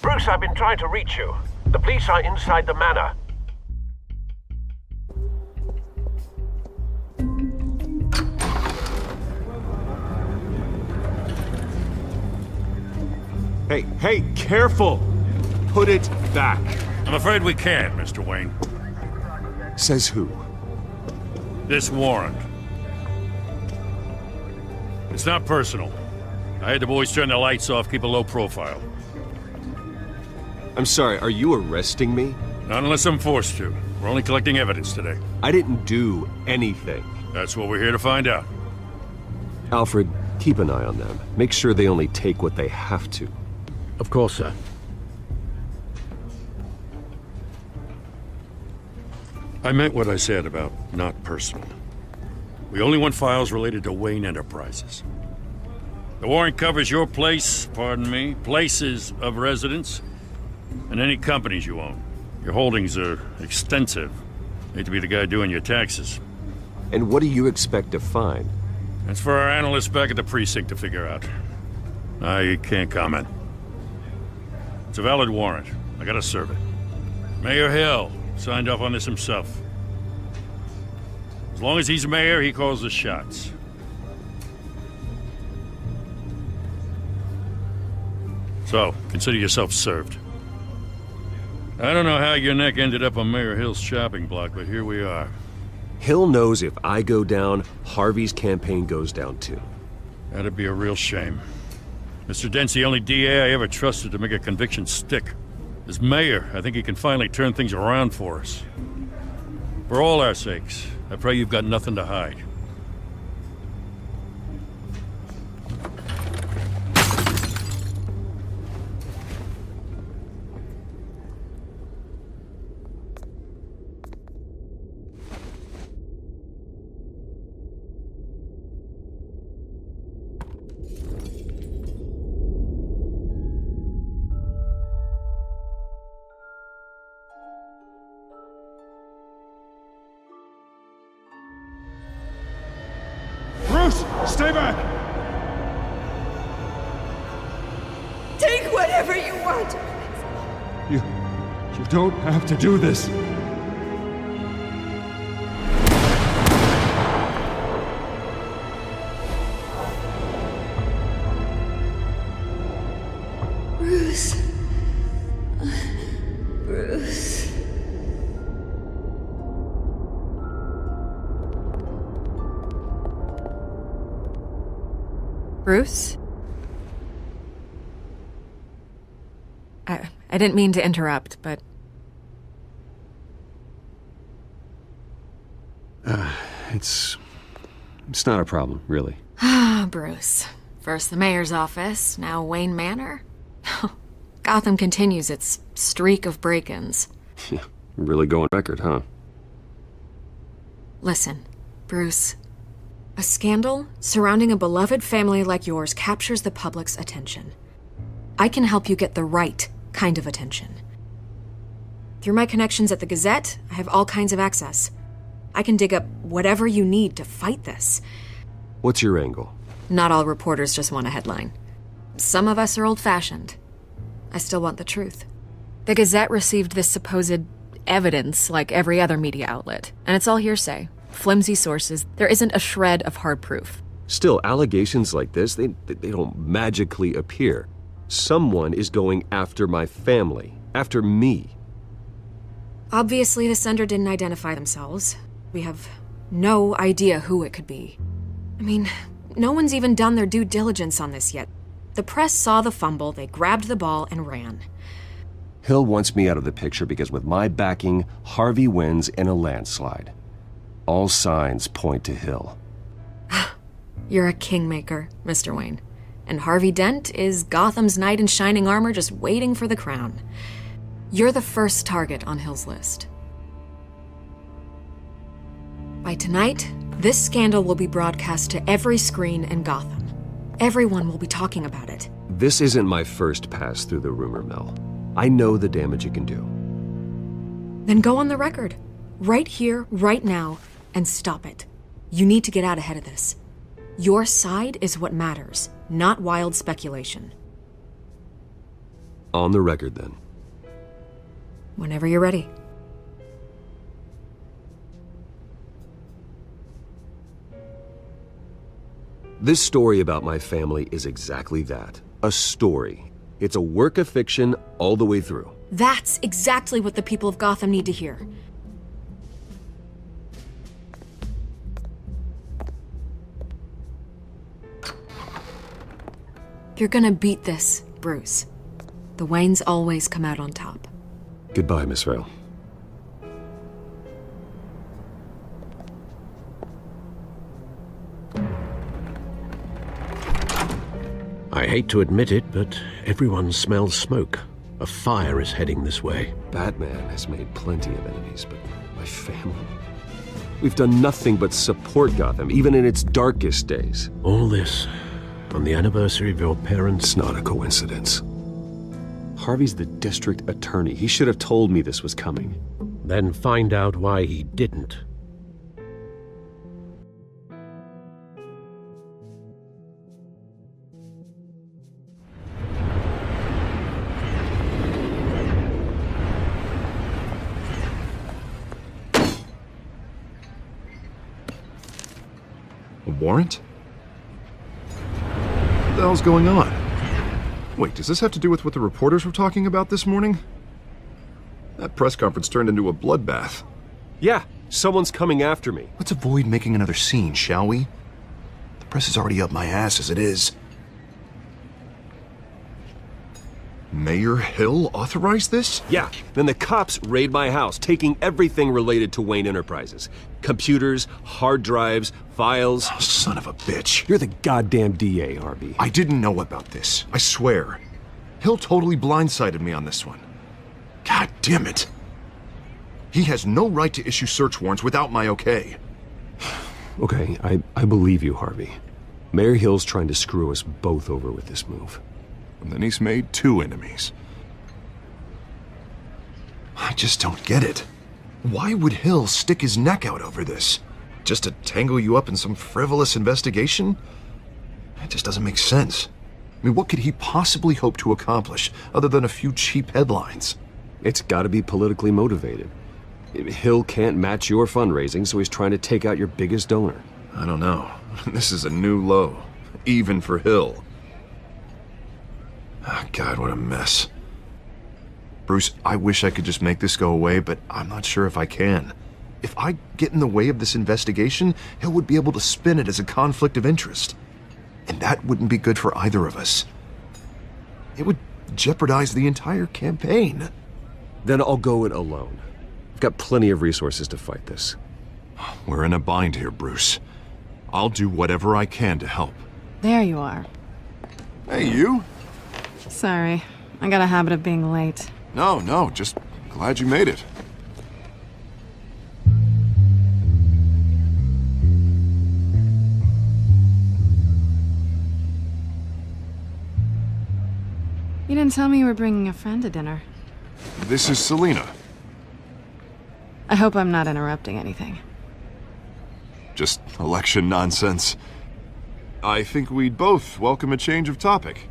Bruce, I've been trying to reach you. The police are inside the manor. Hey, careful! Put it back. I'm afraid we can't, Mr. Wayne. Says who? This warrant. It's not personal. I had the boys turn the lights off, keep a low profile. I'm sorry, are you arresting me? Not unless I'm forced to. We're only collecting evidence today. I didn't do anything. That's what we're here to find out. Alfred, keep an eye on them. Make sure they only take what they have to. Of course, sir. I meant what I said about not personal. We only want files related to Wayne Enterprises. The warrant covers your place, pardon me, places of residence, and any companies you own. Your holdings are extensive. Hate to be the guy doing your taxes. And what do you expect to find? That's for our analysts back at the precinct to figure out. I can't comment. It's a valid warrant. I gotta serve it. Mayor Hill signed off on this himself. As long as he's mayor, he calls the shots. So, consider yourself served. I don't know how your neck ended up on Mayor Hill's chopping block, but here we are. Hill knows if I go down, Harvey's campaign goes down too. That'd be a real shame. Mr. Dent's the only DA I ever trusted to make a conviction stick. As mayor, I think he can finally turn things around for us. For all our sakes, I pray you've got nothing to hide. Stay back! Take whatever you want! You don't have to do this. Bruce. Bruce. Bruce? I didn't mean to interrupt, but... It's not a problem, really. Ah, Bruce. First the mayor's office, now Wayne Manor. Gotham continues its streak of break-ins. Really going record, huh? Listen, Bruce. A scandal surrounding a beloved family like yours captures the public's attention. I can help you get the right kind of attention. Through my connections at the Gazette, I have all kinds of access. I can dig up whatever you need to fight this. What's your angle? Not all reporters just want a headline. Some of us are old-fashioned. I still want the truth. The Gazette received this supposed evidence like every other media outlet, and it's all hearsay. Flimsy sources. There isn't a shred of hard proof. Still, allegations like this, they don't magically appear. Someone is going after my family, after me. Obviously, the sender didn't identify themselves. We have no idea who it could be. I mean, no one's even done their due diligence on this yet. The press saw the fumble, they grabbed the ball and ran. Hill wants me out of the picture because with my backing, Harvey wins in a landslide. All signs point to Hill. You're a kingmaker, Mr. Wayne. And Harvey Dent is Gotham's knight in shining armor just waiting for the crown. You're the first target on Hill's list. By tonight, this scandal will be broadcast to every screen in Gotham. Everyone will be talking about it. This isn't my first pass through the rumor mill. I know the damage it can do. Then go on the record. Right here, right now, and stop it. You need to get out ahead of this. Your side is what matters, not wild speculation. On the record, then. Whenever you're ready. This story about my family is exactly that. A story. It's a work of fiction all the way through. That's exactly what the people of Gotham need to hear. You're gonna beat this, Bruce. The Waynes always come out on top. Goodbye, Miss Vale. I hate to admit it, but everyone smells smoke. A fire is heading this way. Batman has made plenty of enemies, but my family... We've done nothing but support Gotham, even in its darkest days. All this on the anniversary of your parents'... It's not a coincidence. Harvey's the district attorney. He should have told me this was coming. Then find out why he didn't. A warrant? What the hell's going on? Wait, does this have to do with what the reporters were talking about this morning? That press conference turned into a bloodbath. Yeah, someone's coming after me. Let's avoid making another scene, shall we? The press is already up my ass as it is. Mayor Hill authorized this? Yeah, then the cops raid my house, taking everything related to Wayne Enterprises. Computers, hard drives, files. Oh, son of a bitch. You're the goddamn DA, Harvey. I didn't know about this, I swear. Hill totally blindsided me on this one. God damn it. He has no right to issue search warrants without my okay. Okay, I believe you, Harvey. Mayor Hill's trying to screw us both over with this move. And then he's made 2 enemies. I just don't get it. Why would Hill stick his neck out over this? Just to tangle you up in some frivolous investigation? It just doesn't make sense. I mean, what could he possibly hope to accomplish other than a few cheap headlines? It's gotta be politically motivated. Hill can't match your fundraising, so he's trying to take out your biggest donor. I don't know. This is a new low, even for Hill. Oh, God, what a mess. Bruce, I wish I could just make this go away, but I'm not sure if I can. If I get in the way of this investigation, Hill would be able to spin it as a conflict of interest. And that wouldn't be good for either of us. It would jeopardize the entire campaign. Then I'll go it alone. I've got plenty of resources to fight this. We're in a bind here, Bruce. I'll do whatever I can to help. There you are. Hey, you. Sorry, I got a habit of being late. No, just glad you made it. You didn't tell me you were bringing a friend to dinner. This is Selina. I hope I'm not interrupting anything. Just election nonsense. I think we'd both welcome a change of topic.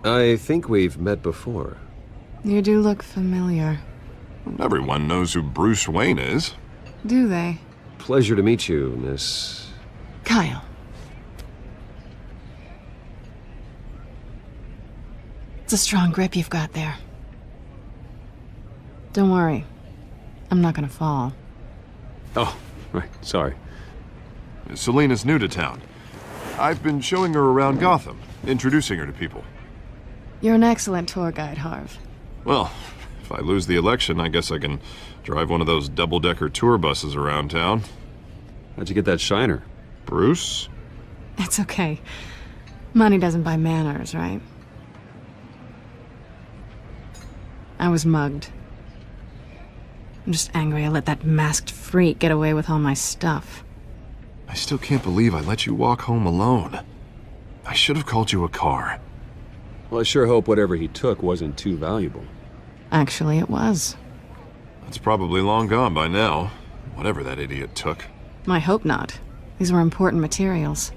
I think we've met before. You do look familiar. Everyone knows who Bruce Wayne is. Do they? Pleasure to meet you, Miss... Kyle. It's a strong grip you've got there. Don't worry. I'm not gonna fall. Oh, right, sorry. Selina's new to town. I've been showing her around Gotham, introducing her to people. You're an excellent tour guide, Harv. Well, if I lose the election, I guess I can drive one of those double-decker tour buses around town. How'd you get that shiner? Bruce? It's okay. Money doesn't buy manners, right? I was mugged. I'm just angry I let that masked freak get away with all my stuff. I still can't believe I let you walk home alone. I should have called you a car. Well, I sure hope whatever he took wasn't too valuable. Actually, it was. It's probably long gone by now, whatever that idiot took. I hope not. These were important materials.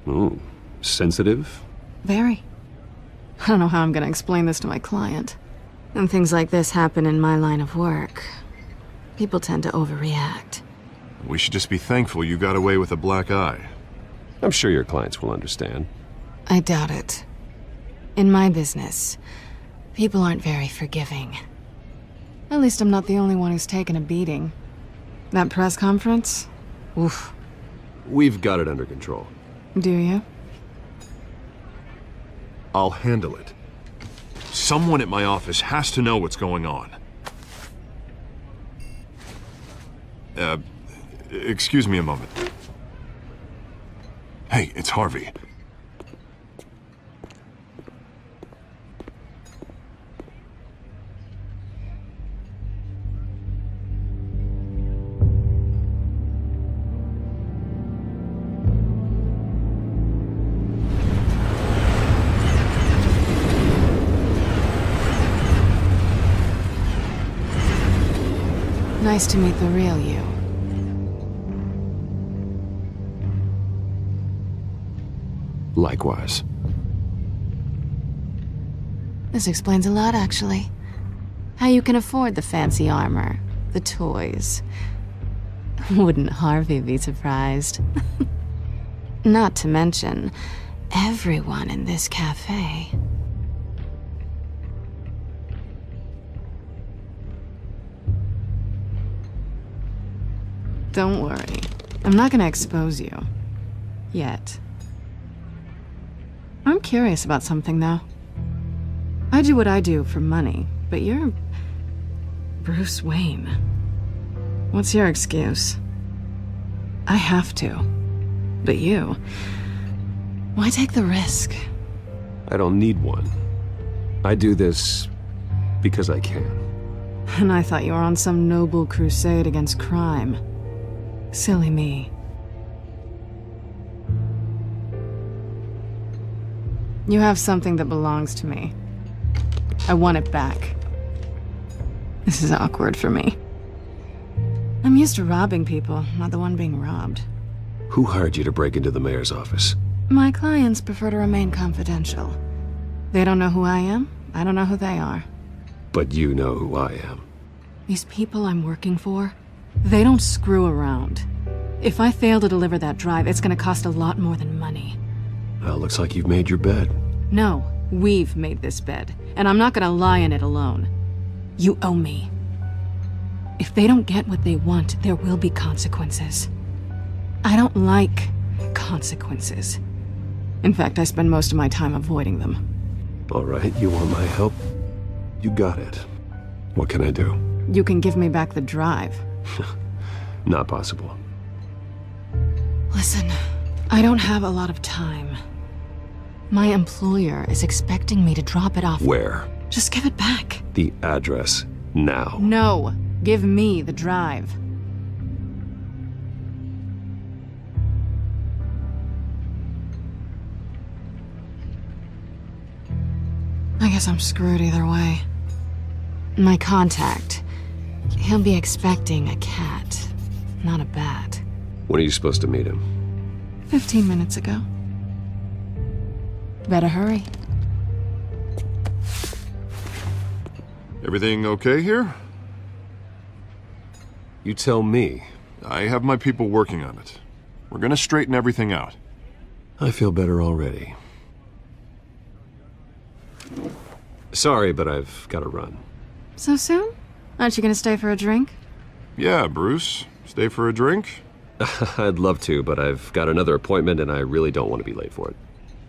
Ooh, sensitive? Very. I don't know how I'm gonna explain this to my client. When things like this happen in my line of work, people tend to overreact. We should just be thankful you got away with a black eye. I'm sure your clients will understand. I doubt it. In my business, people aren't very forgiving. At least I'm not the only one who's taken a beating. That press conference? Oof. We've got it under control. Do you? I'll handle it. Someone at my office has to know what's going on. Excuse me a moment. Hey, it's Harvey. Nice to meet the real you. Likewise. This explains a lot, actually. How you can afford the fancy armor, the toys. Wouldn't Harvey be surprised? Not to mention, everyone in this cafe. Don't worry. I'm not gonna expose you. Yet. I'm curious about something, though. I do what I do for money, but you're Bruce Wayne. What's your excuse? I have to. But you... why take the risk? I don't need one. I do this because I can. And I thought you were on some noble crusade against crime. Silly me. You have something that belongs to me. I want it back. This is awkward for me. I'm used to robbing people, not the one being robbed. Who hired you to break into the mayor's office? My clients prefer to remain confidential. They don't know who I am, I don't know who they are. But you know who I am. These people I'm working for, they don't screw around. If I fail to deliver that drive, it's gonna cost a lot more than money. Well, looks like you've made your bed. No, we've made this bed, and I'm not gonna lie in it alone. You owe me. If they don't get what they want, there will be consequences. I don't like consequences. In fact, I spend most of my time avoiding them. All right, you want my help? You got it. What can I do? You can give me back the drive. Not possible. Listen, I don't have a lot of time. My employer is expecting me to drop it off. Where? Just give it back. The address, now. No, give me the drive. I guess I'm screwed either way. My contact, he'll be expecting a cat, not a bat. When are you supposed to meet him? 15 minutes ago. Better hurry. Everything okay here? You tell me. I have my people working on it. We're gonna straighten everything out. I feel better already. Sorry, but I've got to run. So soon? Aren't you gonna stay for a drink? Yeah, Bruce. Stay for a drink? I'd love to, but I've got another appointment and I really don't want to be late for it.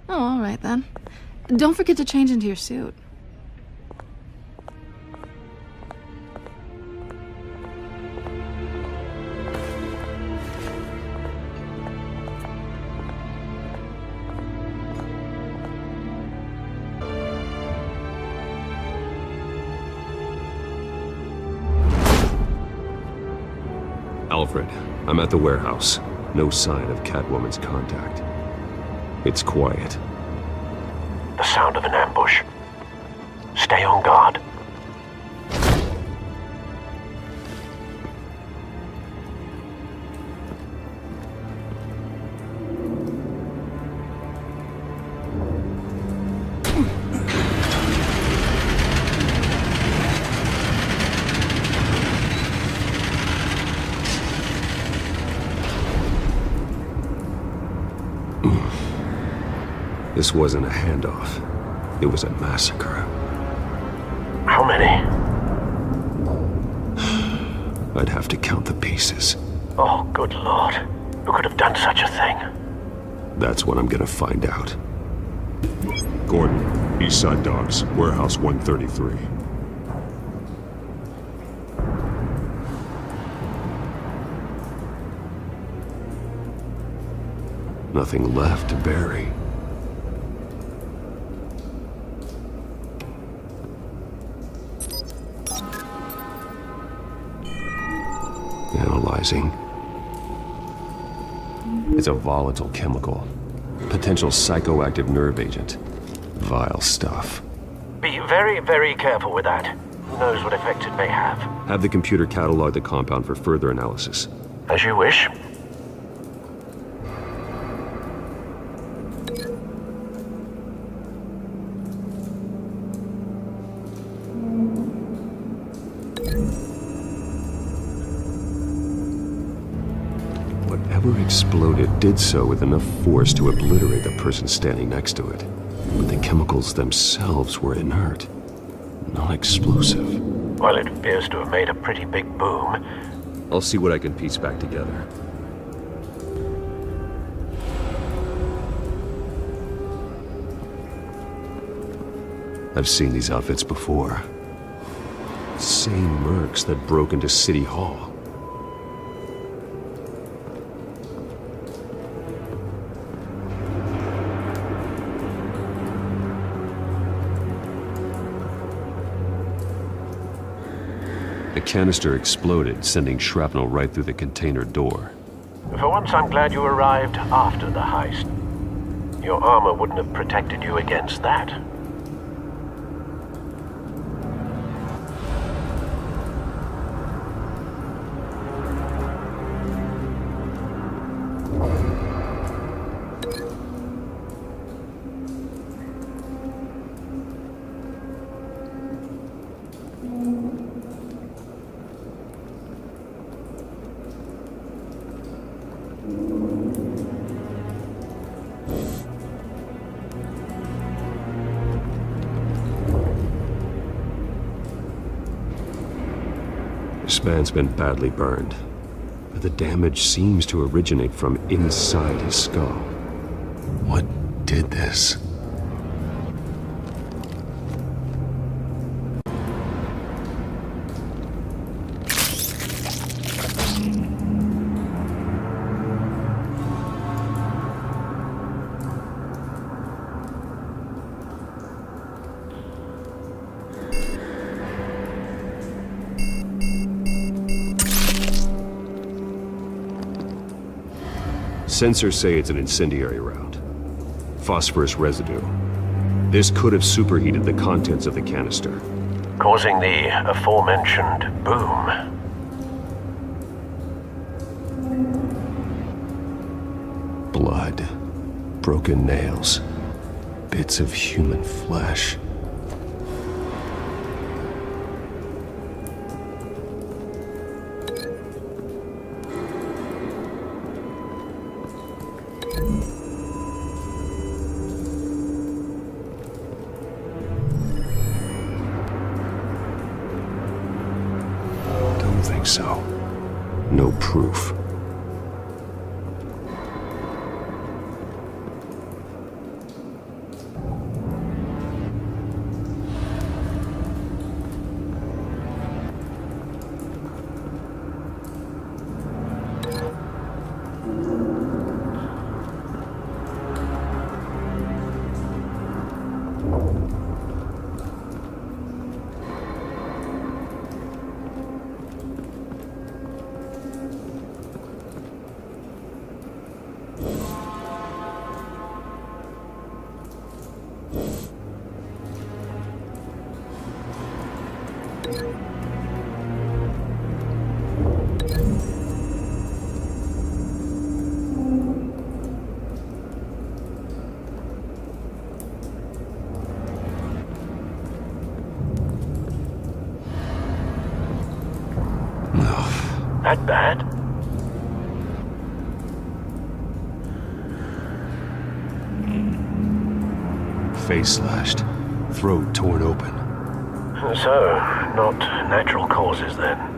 Oh, all right then. Don't forget to change into your suit. Alfred, I'm at the warehouse. No sign of Catwoman's contact. It's quiet. The sound of an ambush. Stay on guard. This wasn't a handoff. It was a massacre. How many? I'd have to count the pieces. Oh, good Lord. Who could have done such a thing? That's what I'm gonna find out. Gordon, Eastside Docks, Warehouse 133. Nothing left to bury. Analyzing. It's a volatile chemical. Potential psychoactive nerve agent. Vile stuff. Be very, very careful with that. Who knows what effect it may have. Have the computer catalog the compound for further analysis. As you wish. Whatever exploded did so with enough force to obliterate the person standing next to it. But the chemicals themselves were inert, non-explosive. Well, it appears to have made a pretty big boom. I'll see what I can piece back together. I've seen these outfits before. Same mercs that broke into City Hall. The canister exploded, sending shrapnel right through the container door. For once, I'm glad you arrived after the heist. Your armor wouldn't have protected you against that. This man's been badly burned, but the damage seems to originate from inside his skull. What did this? Sensors say it's an incendiary round. Phosphorus residue. This could have superheated the contents of the canister, Causing the aforementioned boom. Blood, broken nails, bits of human flesh. So, no proof. That bad? face slashed, throat torn open. So, not natural causes then.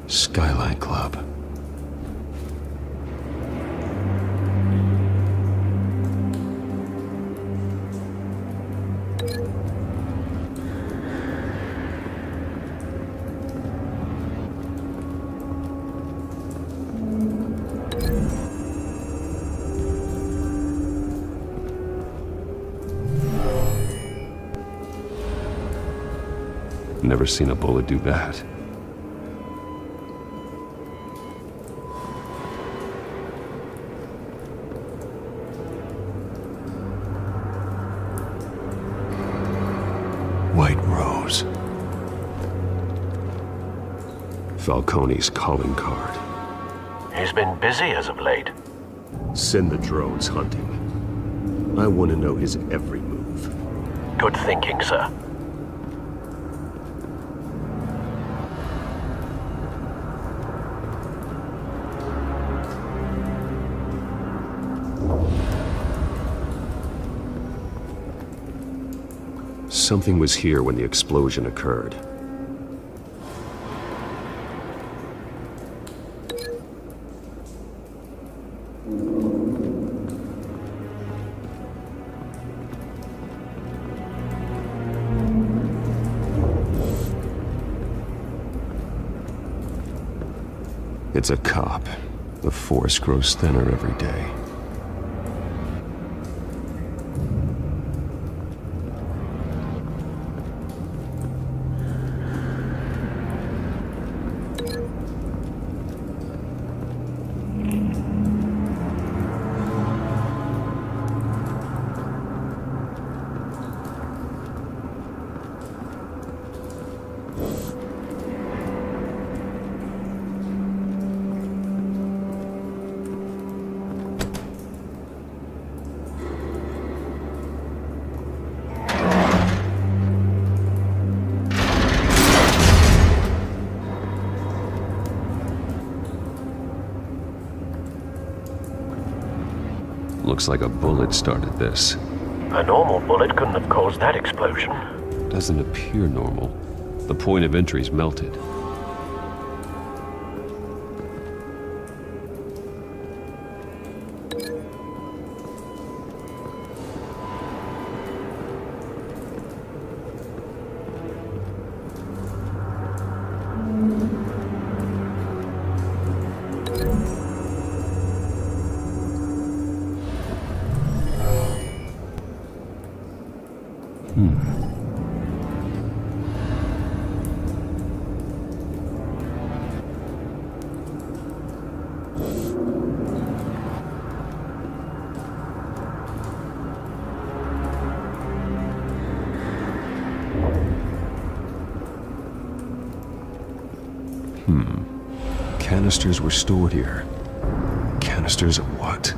Skyline Club. Never seen a bullet do that. White Rose. Falcone's calling card. He's been busy as of late. Send the drones hunting. I want to know his every move. Good thinking, sir. Something was here when the explosion occurred. It's a cop. The force grows thinner every day. Looks like a bullet started this. A normal bullet couldn't have caused that explosion. Doesn't appear normal. The point of entry's melted. Canisters were stored here. Canisters of what?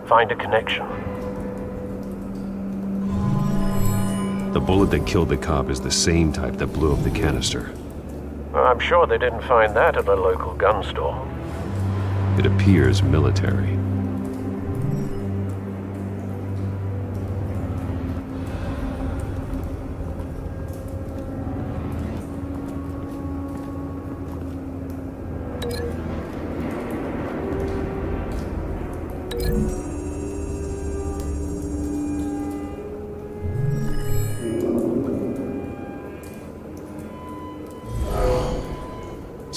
Find a connection. The bullet that killed the cop is the same type that blew up the canister. I'm sure they didn't find that at a local gun store. It appears military.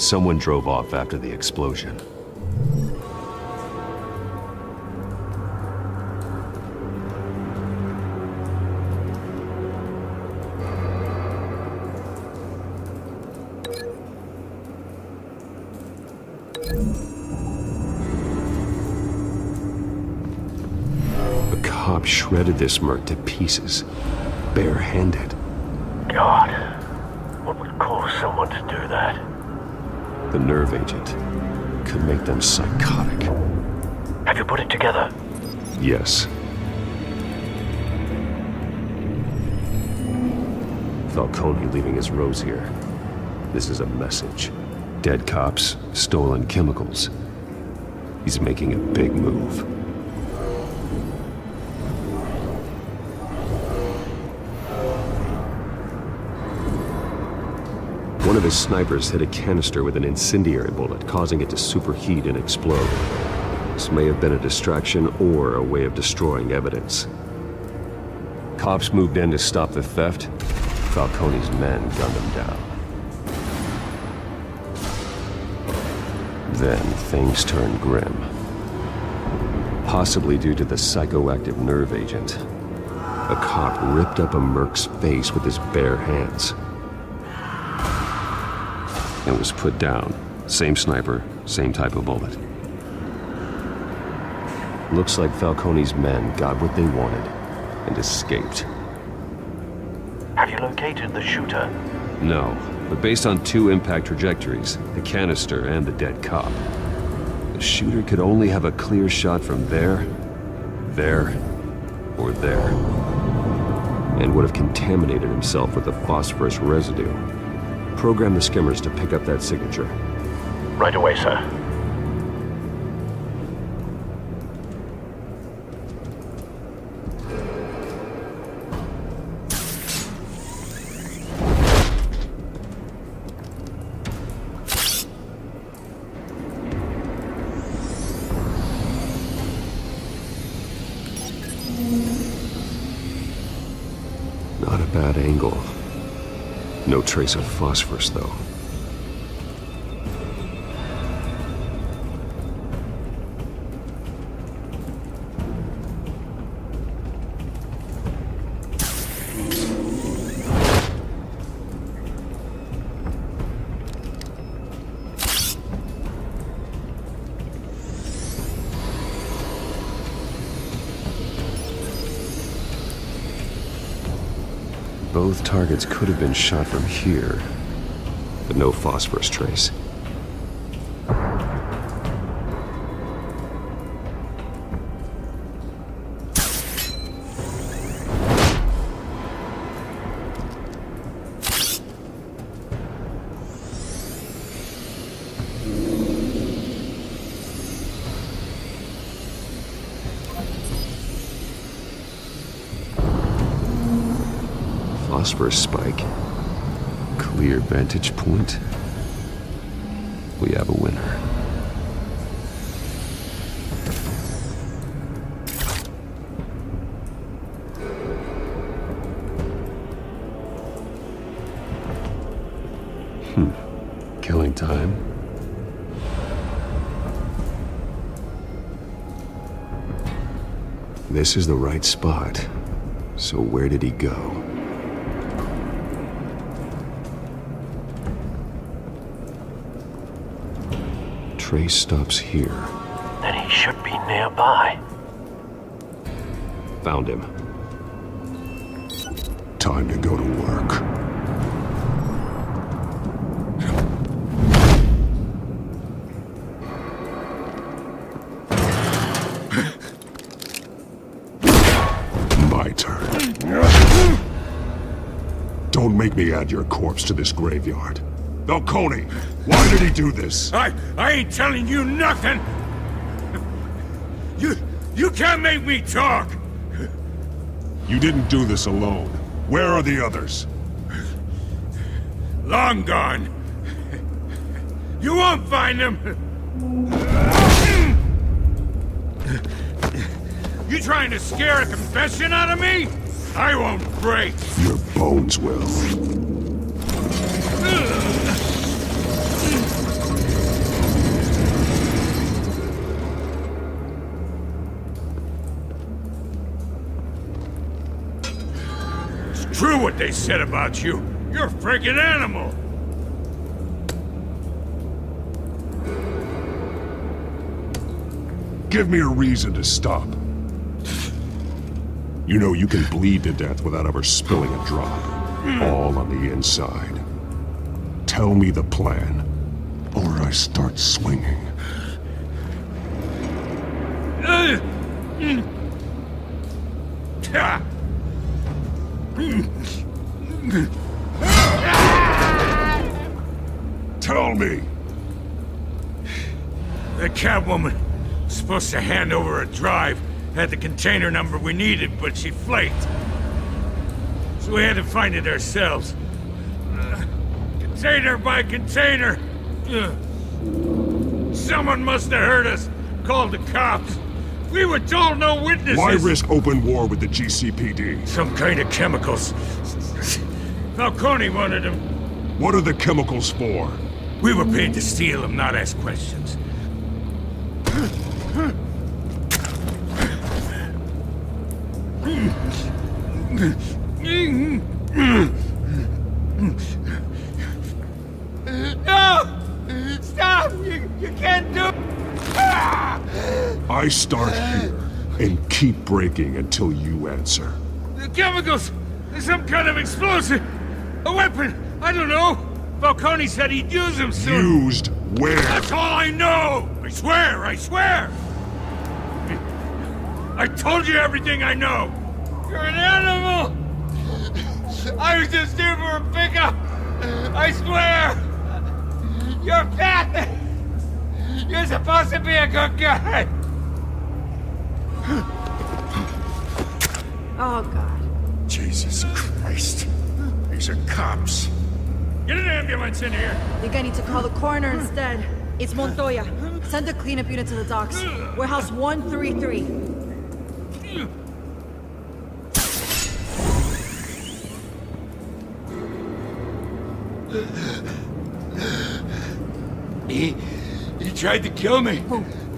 someone drove off after the explosion. A cop shredded this merc to pieces, barehanded. God, what would cause someone to do that? The nerve agent could make them psychotic. Have you put it together? Yes. Falcone leaving his rose here. This is a message. Dead cops, stolen chemicals. He's making a big move. One of his snipers hit a canister with an incendiary bullet, causing it to superheat and explode. This may have been a distraction or a way of destroying evidence. Cops moved in to stop the theft. Falcone's men gunned him down. Then things turned grim. Possibly due to the psychoactive nerve agent. A cop ripped up a merc's face with his bare hands. And was put down. Same sniper, same type of bullet. Looks like Falcone's men got what they wanted and escaped. Have you located the shooter? No, but based on two impact trajectories, the canister and the dead cop, the shooter could only have a clear shot from there, or there, and would have contaminated himself with the phosphorus residue. Program the skimmers to pick up that signature. Right away, sir. Not a bad angle. No trace of phosphorus, though. Both targets could have been shot from here, but no phosphorus trace. Phosphorus spike. Clear vantage point. We have a winner. Killing time. This is the right spot. So where did he go? Trace stops here. Then he should be nearby. Found him. Time to go to work. My turn. Don't make me add your corpse to this graveyard. Falcone, why did he do this? I ain't telling you nothing! You can't make me talk! You didn't do this alone. Where are the others? Long gone. You won't find them! You trying to scare a confession out of me? I won't break! Your bones will. true what they said about you. You're a freaking animal. Give me a reason to stop. You know you can bleed to death without ever spilling a drop. All on the inside. Tell me the plan, or I start swinging. Tell me! The Catwoman was supposed to hand over a drive. Had the container number we needed, but she flaked. So we had to find it ourselves. Container by container. Someone must have heard us. Called the cops. We were told no witnesses. Why risk open war with the GCPD? Some kind of chemicals. Falcone wanted them. What are the chemicals for? We were paid to steal them, not ask questions. No! Stop! You can't do... I start here and keep breaking until you answer. The chemicals! There's some kind of explosive! A weapon! I don't know! Falcone said he'd use them soon! Used where? That's all I know! I swear! I swear! I told you everything I know! You're an animal! I was just here for a pickup! I swear! You're fat! You're supposed to be a good guy! Oh, God. Jesus Christ. These are cops. Get an ambulance in here! I think I need to call the coroner instead. It's Montoya. Send a cleanup unit to the docks. Warehouse 133. He tried to kill me.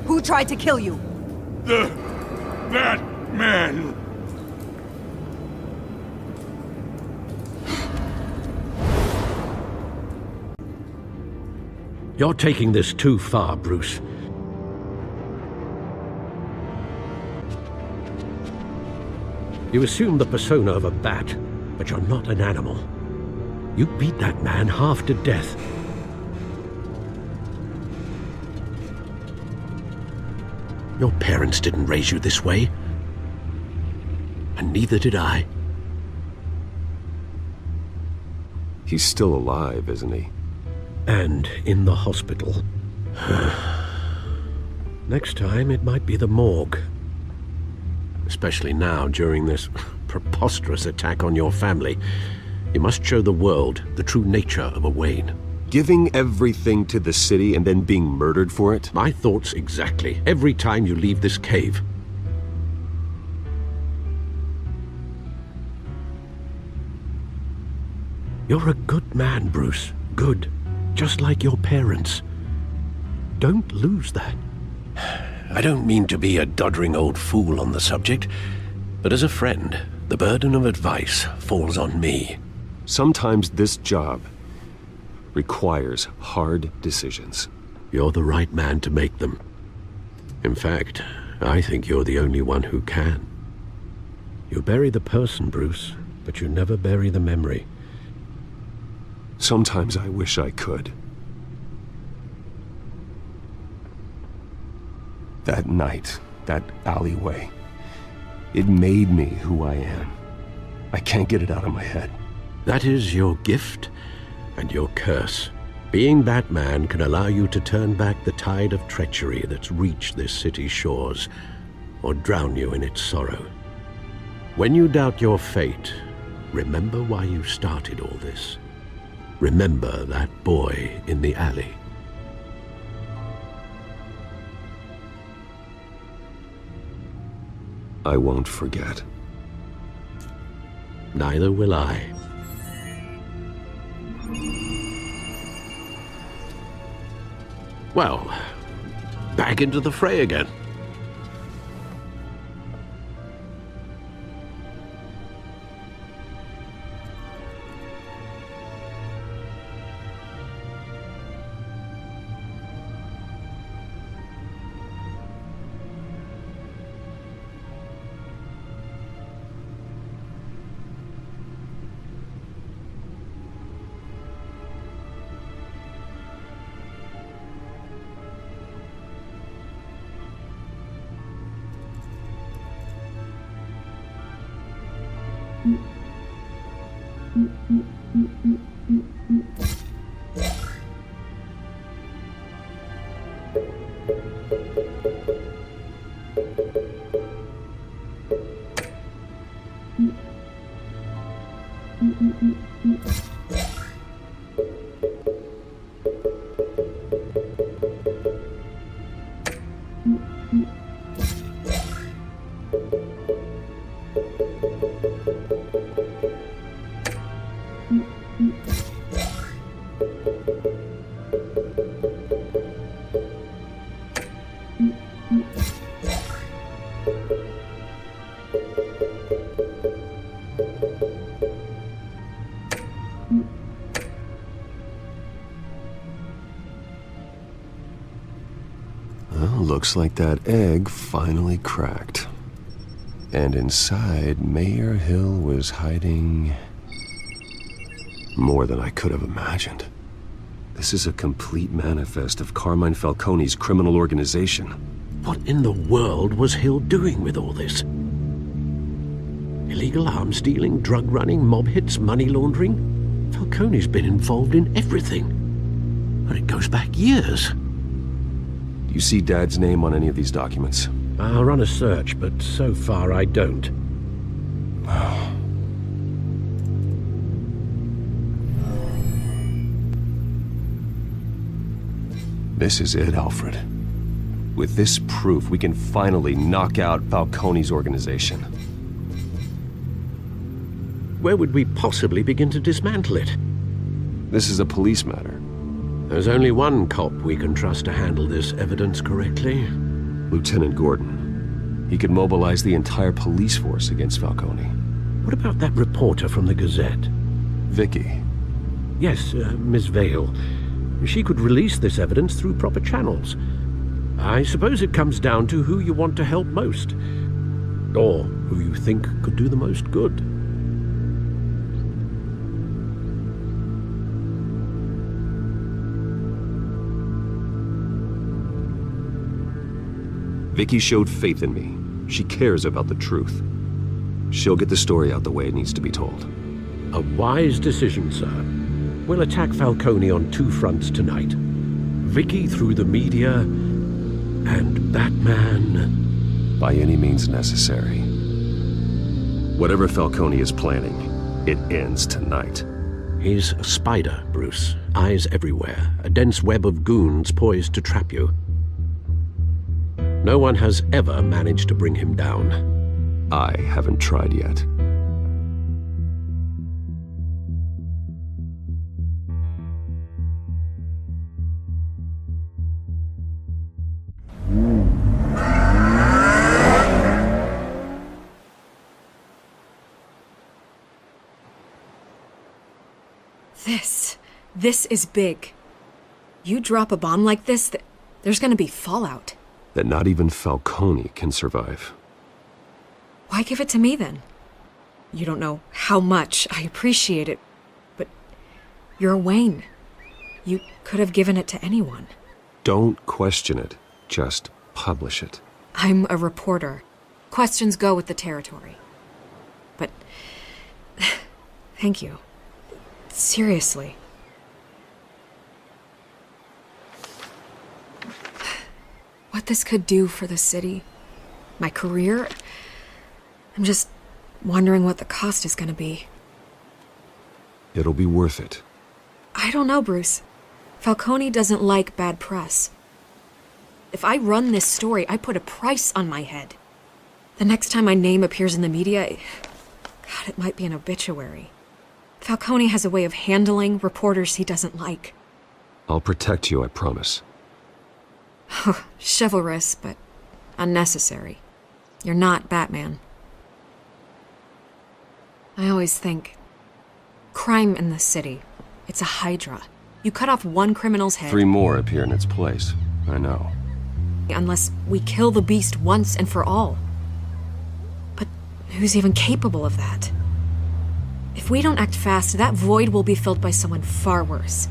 Who tried to kill you? That man. You're taking this too far, Bruce. You assume the persona of a bat, but you're not an animal. You beat that man half to death. Your parents didn't raise you this way. And neither did I. He's still alive, isn't he? And in the hospital. Next time, it might be the morgue. Especially now, during this preposterous attack on your family. You must show the world the true nature of a Wayne. Giving everything to the city and then being murdered for it? My thoughts exactly. Every time you leave this cave. You're a good man, Bruce. Good. Just like your parents. Don't lose that. I don't mean to be a doddering old fool on the subject, but as a friend, the burden of advice falls on me. Sometimes this job requires hard decisions. You're the right man to make them. In fact, I think you're the only one who can. You bury the person, Bruce, but you never bury the memory. Sometimes I wish I could. That night, that alleyway, it made me who I am. I can't get it out of my head. That is your gift and your curse. Being Batman can allow you to turn back the tide of treachery that's reached this city's shores, or drown you in its sorrow. When you doubt your fate, remember why you started all this. Remember that boy in the alley. I won't forget. Neither will I. Well, back into the fray again. Looks like that egg finally cracked. And inside, Mayor Hill was hiding more than I could have imagined. This is a complete manifest of Carmine Falcone's criminal organization. What in the world was Hill doing with all this? Illegal arms dealing, drug running, mob hits, money laundering? Falcone's been involved in everything. And it goes back years. Do you see Dad's name on any of these documents? I'll run a search, but so far I don't. This is it, Alfred. With this proof, we can finally knock out Falcone's organization. Where would we possibly begin to dismantle it? This is a police matter. There's only one cop we can trust to handle this evidence correctly. Lieutenant Gordon. He could mobilize the entire police force against Falcone. What about that reporter from the Gazette? Vicky. Yes, Miss Vale. She could release this evidence through proper channels. I suppose it comes down to who you want to help most. Or who you think could do the most good. Vicky showed faith in me. She cares about the truth. She'll get the story out the way it needs to be told. A wise decision, sir. We'll attack Falcone on two fronts tonight. Vicky through the media, and Batman... by any means necessary. Whatever Falcone is planning, it ends tonight. He's a spider, Bruce. Eyes everywhere. A dense web of goons poised to trap you. No one has ever managed to bring him down. I haven't tried yet. This is big. You drop a bomb like this, there's gonna be fallout. That not even Falcone can survive. Why give it to me, then? You don't know how much I appreciate it, but you're Wayne. You could have given it to anyone. Don't question it. Just publish it. I'm a reporter. Questions go with the territory. But... thank you. Seriously. What this could do for the city, my career, I'm just wondering what the cost is gonna be. It'll be worth it. I don't know, Bruce. Falcone doesn't like bad press. If I run this story, I put a price on my head. The next time my name appears in the media, God, it might be an obituary. Falcone has a way of handling reporters he doesn't like. I'll protect you, I promise. Chivalrous, but unnecessary. You're not Batman. I always think, crime in the city, it's a hydra. You cut off one criminal's head... 3 more appear in its place. I know. Unless we kill the beast once and for all. But who's even capable of that? If we don't act fast, that void will be filled by someone far worse.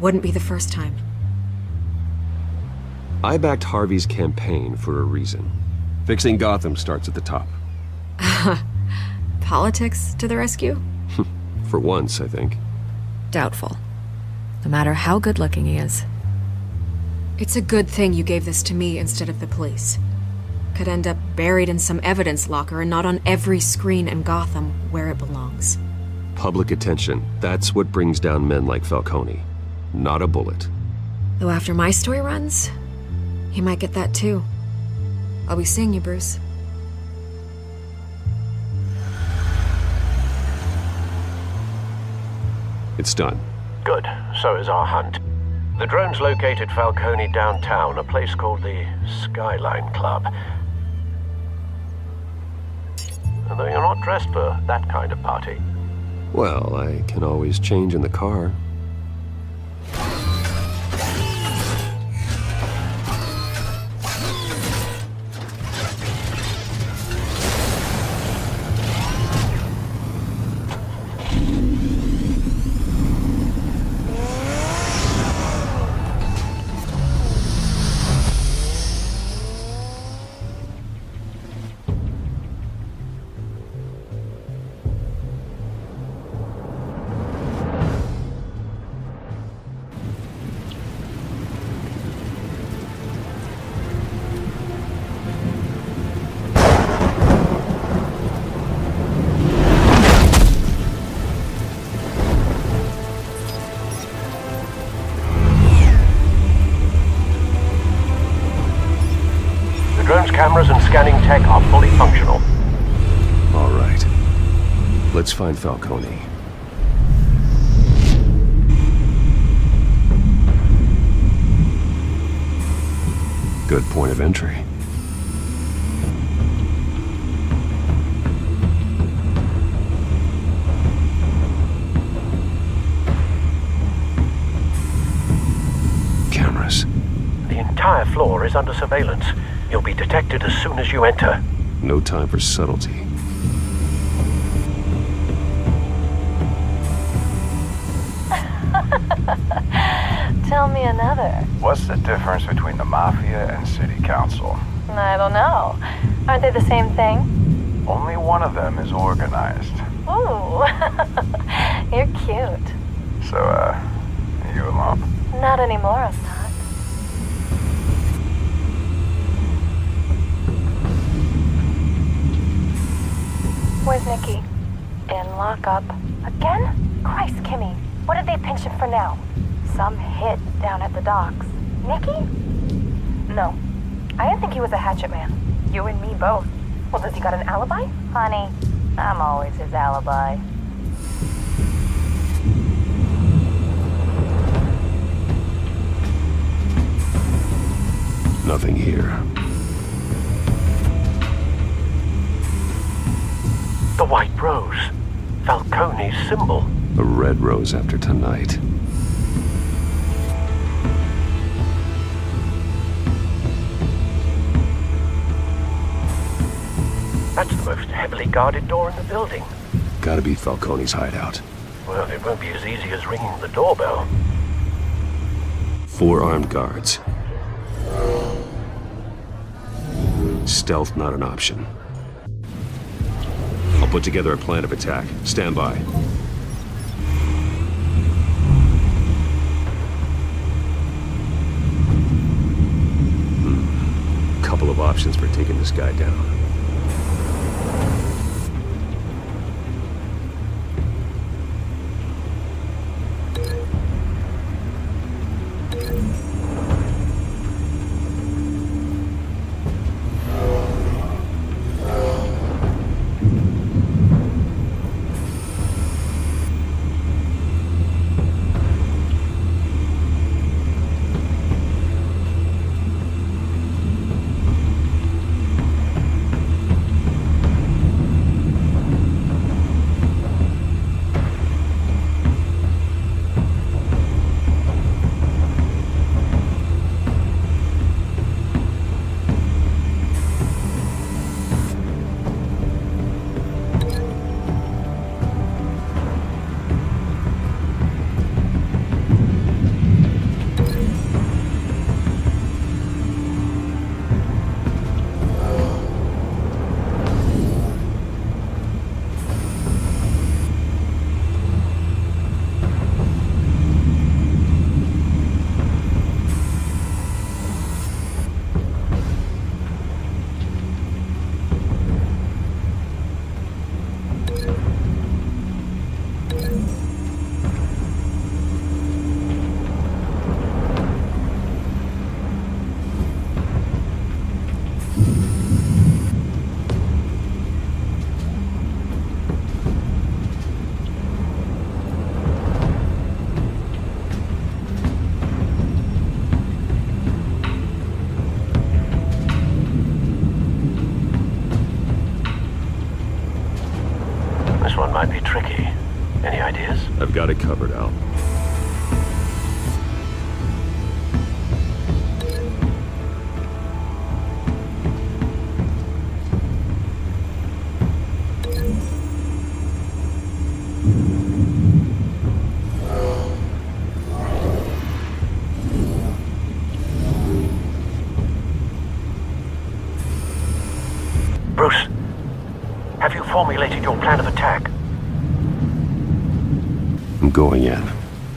Wouldn't be the first time. I backed Harvey's campaign for a reason. Fixing Gotham starts at the top. Politics to the rescue? For once, I think. Doubtful. No matter how good-looking he is. It's a good thing you gave this to me instead of the police. Could end up buried in some evidence locker and not on every screen in Gotham where it belongs. Public attention. That's what brings down men like Falcone. Not a bullet. Though after my story runs, he might get that too. I'll be seeing you, Bruce. It's done. Good. So is our hunt. The drones located Falcone downtown, a place called the Skyline Club. Although you're not dressed for that kind of party. Well, I can always change in the car. Cameras and scanning tech are fully functional. All right. Let's find Falcone. Good point of entry. Cameras. The entire floor is under surveillance. You'll be detected as soon as you enter. No time for subtlety. Tell me another. What's the difference between the Mafia and City Council? I don't know. Aren't they the same thing? Only one of them is organized. Ooh, you're cute. So, you alone? Not anymore, I'm not. Where's Nikki? In lockup. Again? Christ, Kimmy. What did they pinch him for now? Some hit down at the docks. Nikki? No. I didn't think he was a hatchet man. You and me both. Well, does he got an alibi? Honey, I'm always his alibi. Nothing here. The white rose. Falcone's symbol. A red rose after tonight. That's the most heavily guarded door in the building. Gotta be Falcone's hideout. Well, it won't be as easy as ringing the doorbell. 4 armed guards. Stealth not an option. I'll put together a plan of attack. Stand by. Couple of options for taking this guy down. This one might be tricky. Any ideas? I've got it covered, Al. Bruce, have you formulated your plan of attack? I'm going in.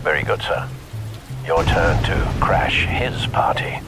Very good, sir. Your turn to crash his party.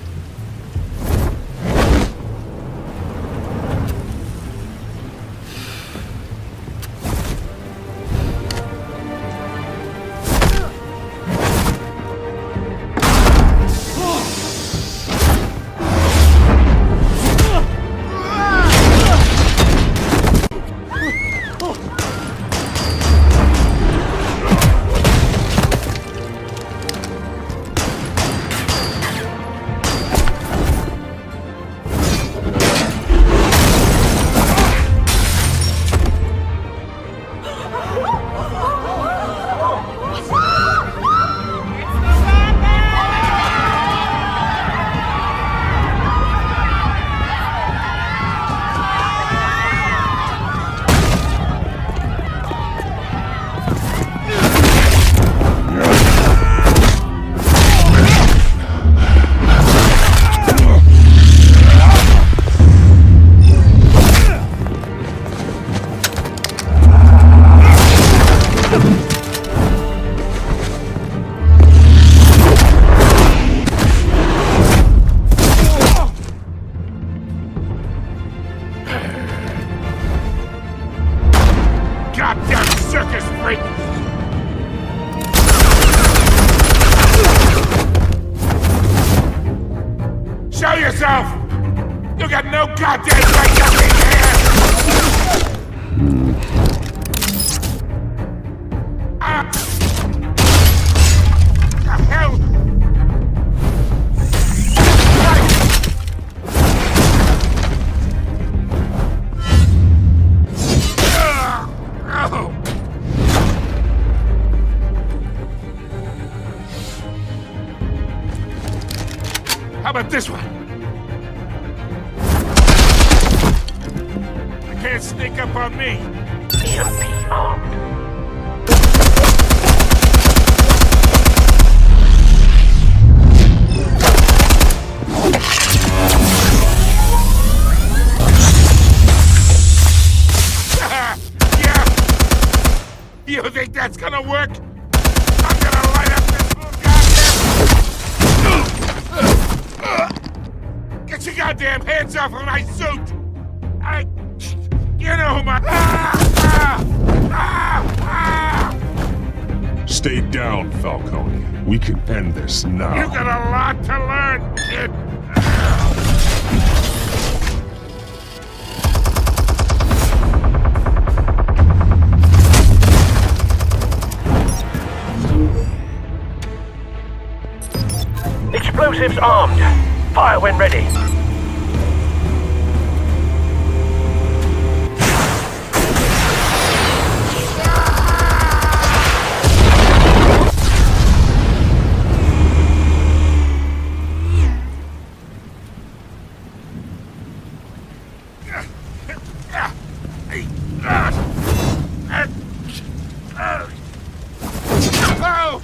Show yourself! You got no goddamn right to be here! The hell? How about this one? You can't sneak up on me. EMP armed. Yeah. You think that's gonna work? I'm gonna light up this little goddamn... Get your goddamn hands off of my suit! You know who my... Stay down, Falcone. We can end this now. You got a lot to learn, kid! Explosives armed. Fire when ready. Oh!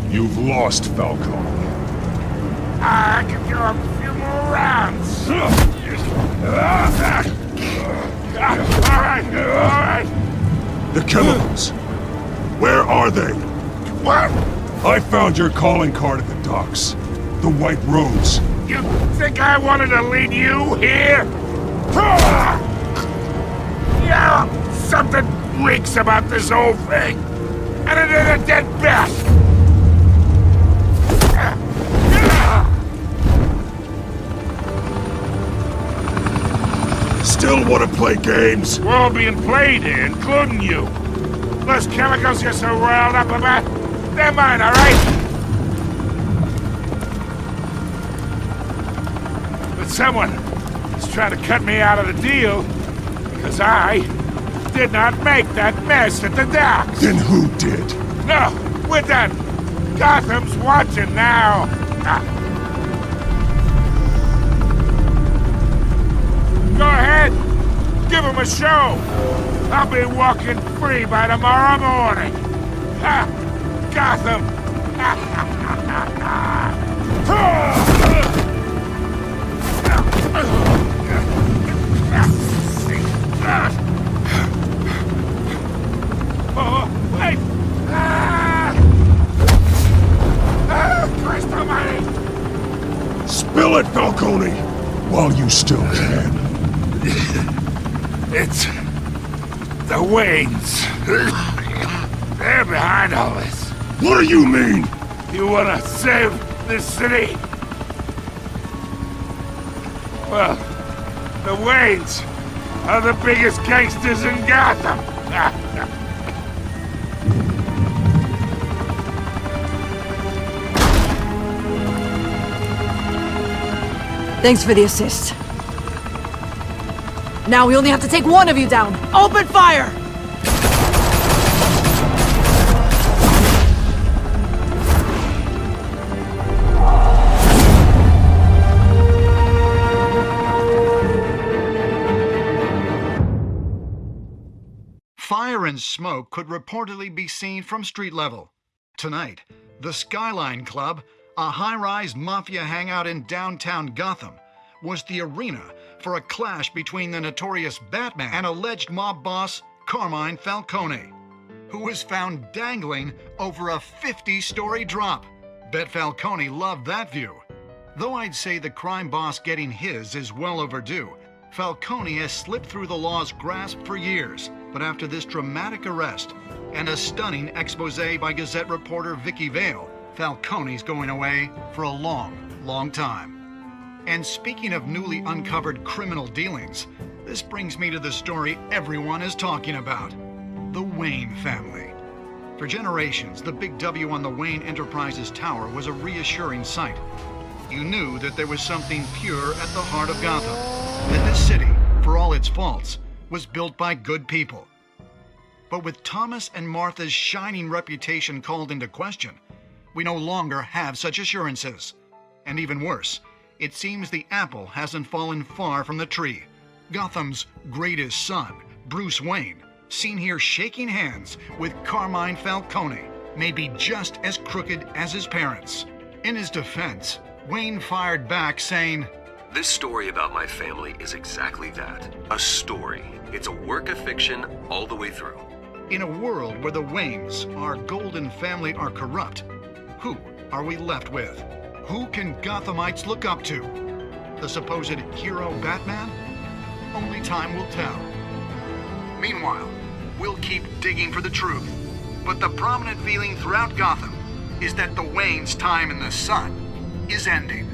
You've lost, Falcone. I can go a few more rounds. All right. The chemicals. Where are they? What? I found your calling card at the docks. The White Rose. You think I wanted to lead you here? Yeah, something reeks about this whole thing. And it ain't a dead bat. Still want to play games? We're all being played here, including you. Those chemicals you're so riled up about, they're mine, all right? But Someone is trying to cut me out of the deal because I did not make that mess at the docks. Then who did? No, we're done. Gotham's watching now. Go ahead. Give him a show. I'll be walking free by tomorrow morning. Ha! Gotham. Oh, wait! Christ almighty! Spill it, Falcone, while you still can. It's the Waynes. They're behind all this. What do you mean? You wanna save this city? Well, the Waynes are the biggest gangsters in Gotham. Thanks for the assist. Now we only have to take one of you down. Open fire! Fire and smoke could reportedly be seen from street level. Tonight, the Skyline Club, a high-rise mafia hangout in downtown Gotham, was the arena for a clash between the notorious Batman and alleged mob boss Carmine Falcone, who was found dangling over a 50-story drop. Bet Falcone loved that view. Though I'd say the crime boss getting his is well overdue, Falcone has slipped through the law's grasp for years. But after this dramatic arrest and a stunning expose by Gazette reporter Vicky Vale, Falcone's going away for a long, long time. And speaking of newly uncovered criminal dealings, this brings me to the story everyone is talking about: the Wayne family. For generations, the big W on the Wayne Enterprises Tower was a reassuring sight. You knew that there was something pure at the heart of Gotham, that this city, for all its faults, was built by good people. But with Thomas and Martha's shining reputation called into question, we no longer have such assurances. And even worse, it seems the apple hasn't fallen far from the tree. Gotham's greatest son, Bruce Wayne, seen here shaking hands with Carmine Falcone, may be just as crooked as his parents. In his defense, Wayne fired back saying, "This story about my family is exactly that. A story. It's a work of fiction all the way through." In a world where the Waynes, our golden family, are corrupt, who are we left with? Who can Gothamites look up to? The supposed hero Batman? Only time will tell. Meanwhile, we'll keep digging for the truth. But the prominent feeling throughout Gotham is that the Waynes' time in the sun is ending.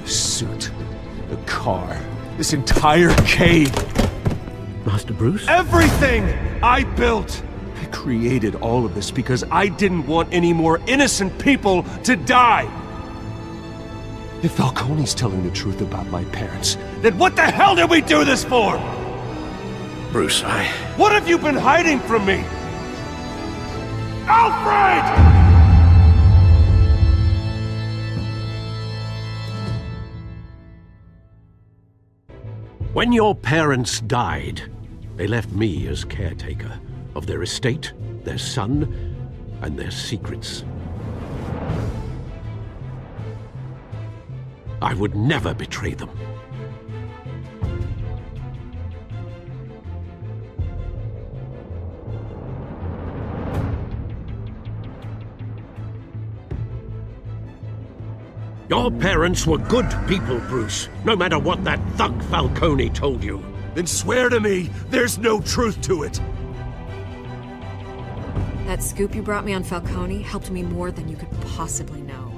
Suit, the car, this entire cave. Master Bruce? Everything I built! I created all of this because I didn't want any more innocent people to die. If Falcone's telling the truth about my parents, then what the hell did we do this for? Bruce, What have you been hiding from me? Alfred! When your parents died, they left me as caretaker of their estate, their son, and their secrets. I would never betray them. Your parents were good people, Bruce, no matter what that thug Falcone told you. Then swear to me there's no truth to it. That scoop you brought me on Falcone helped me more than you could possibly know.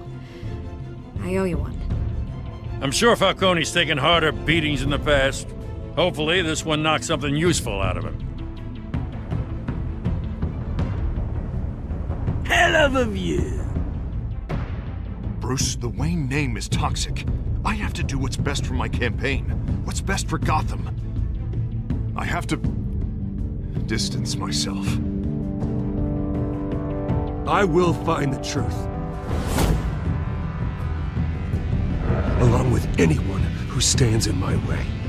I owe you one. I'm sure Falcone's taken harder beatings in the past. Hopefully, this one knocks something useful out of him. Hell of a view. Bruce, the Wayne name is toxic. I have to do what's best for my campaign. What's best for Gotham. I have to distance myself. I will find the truth. Along with anyone who stands in my way.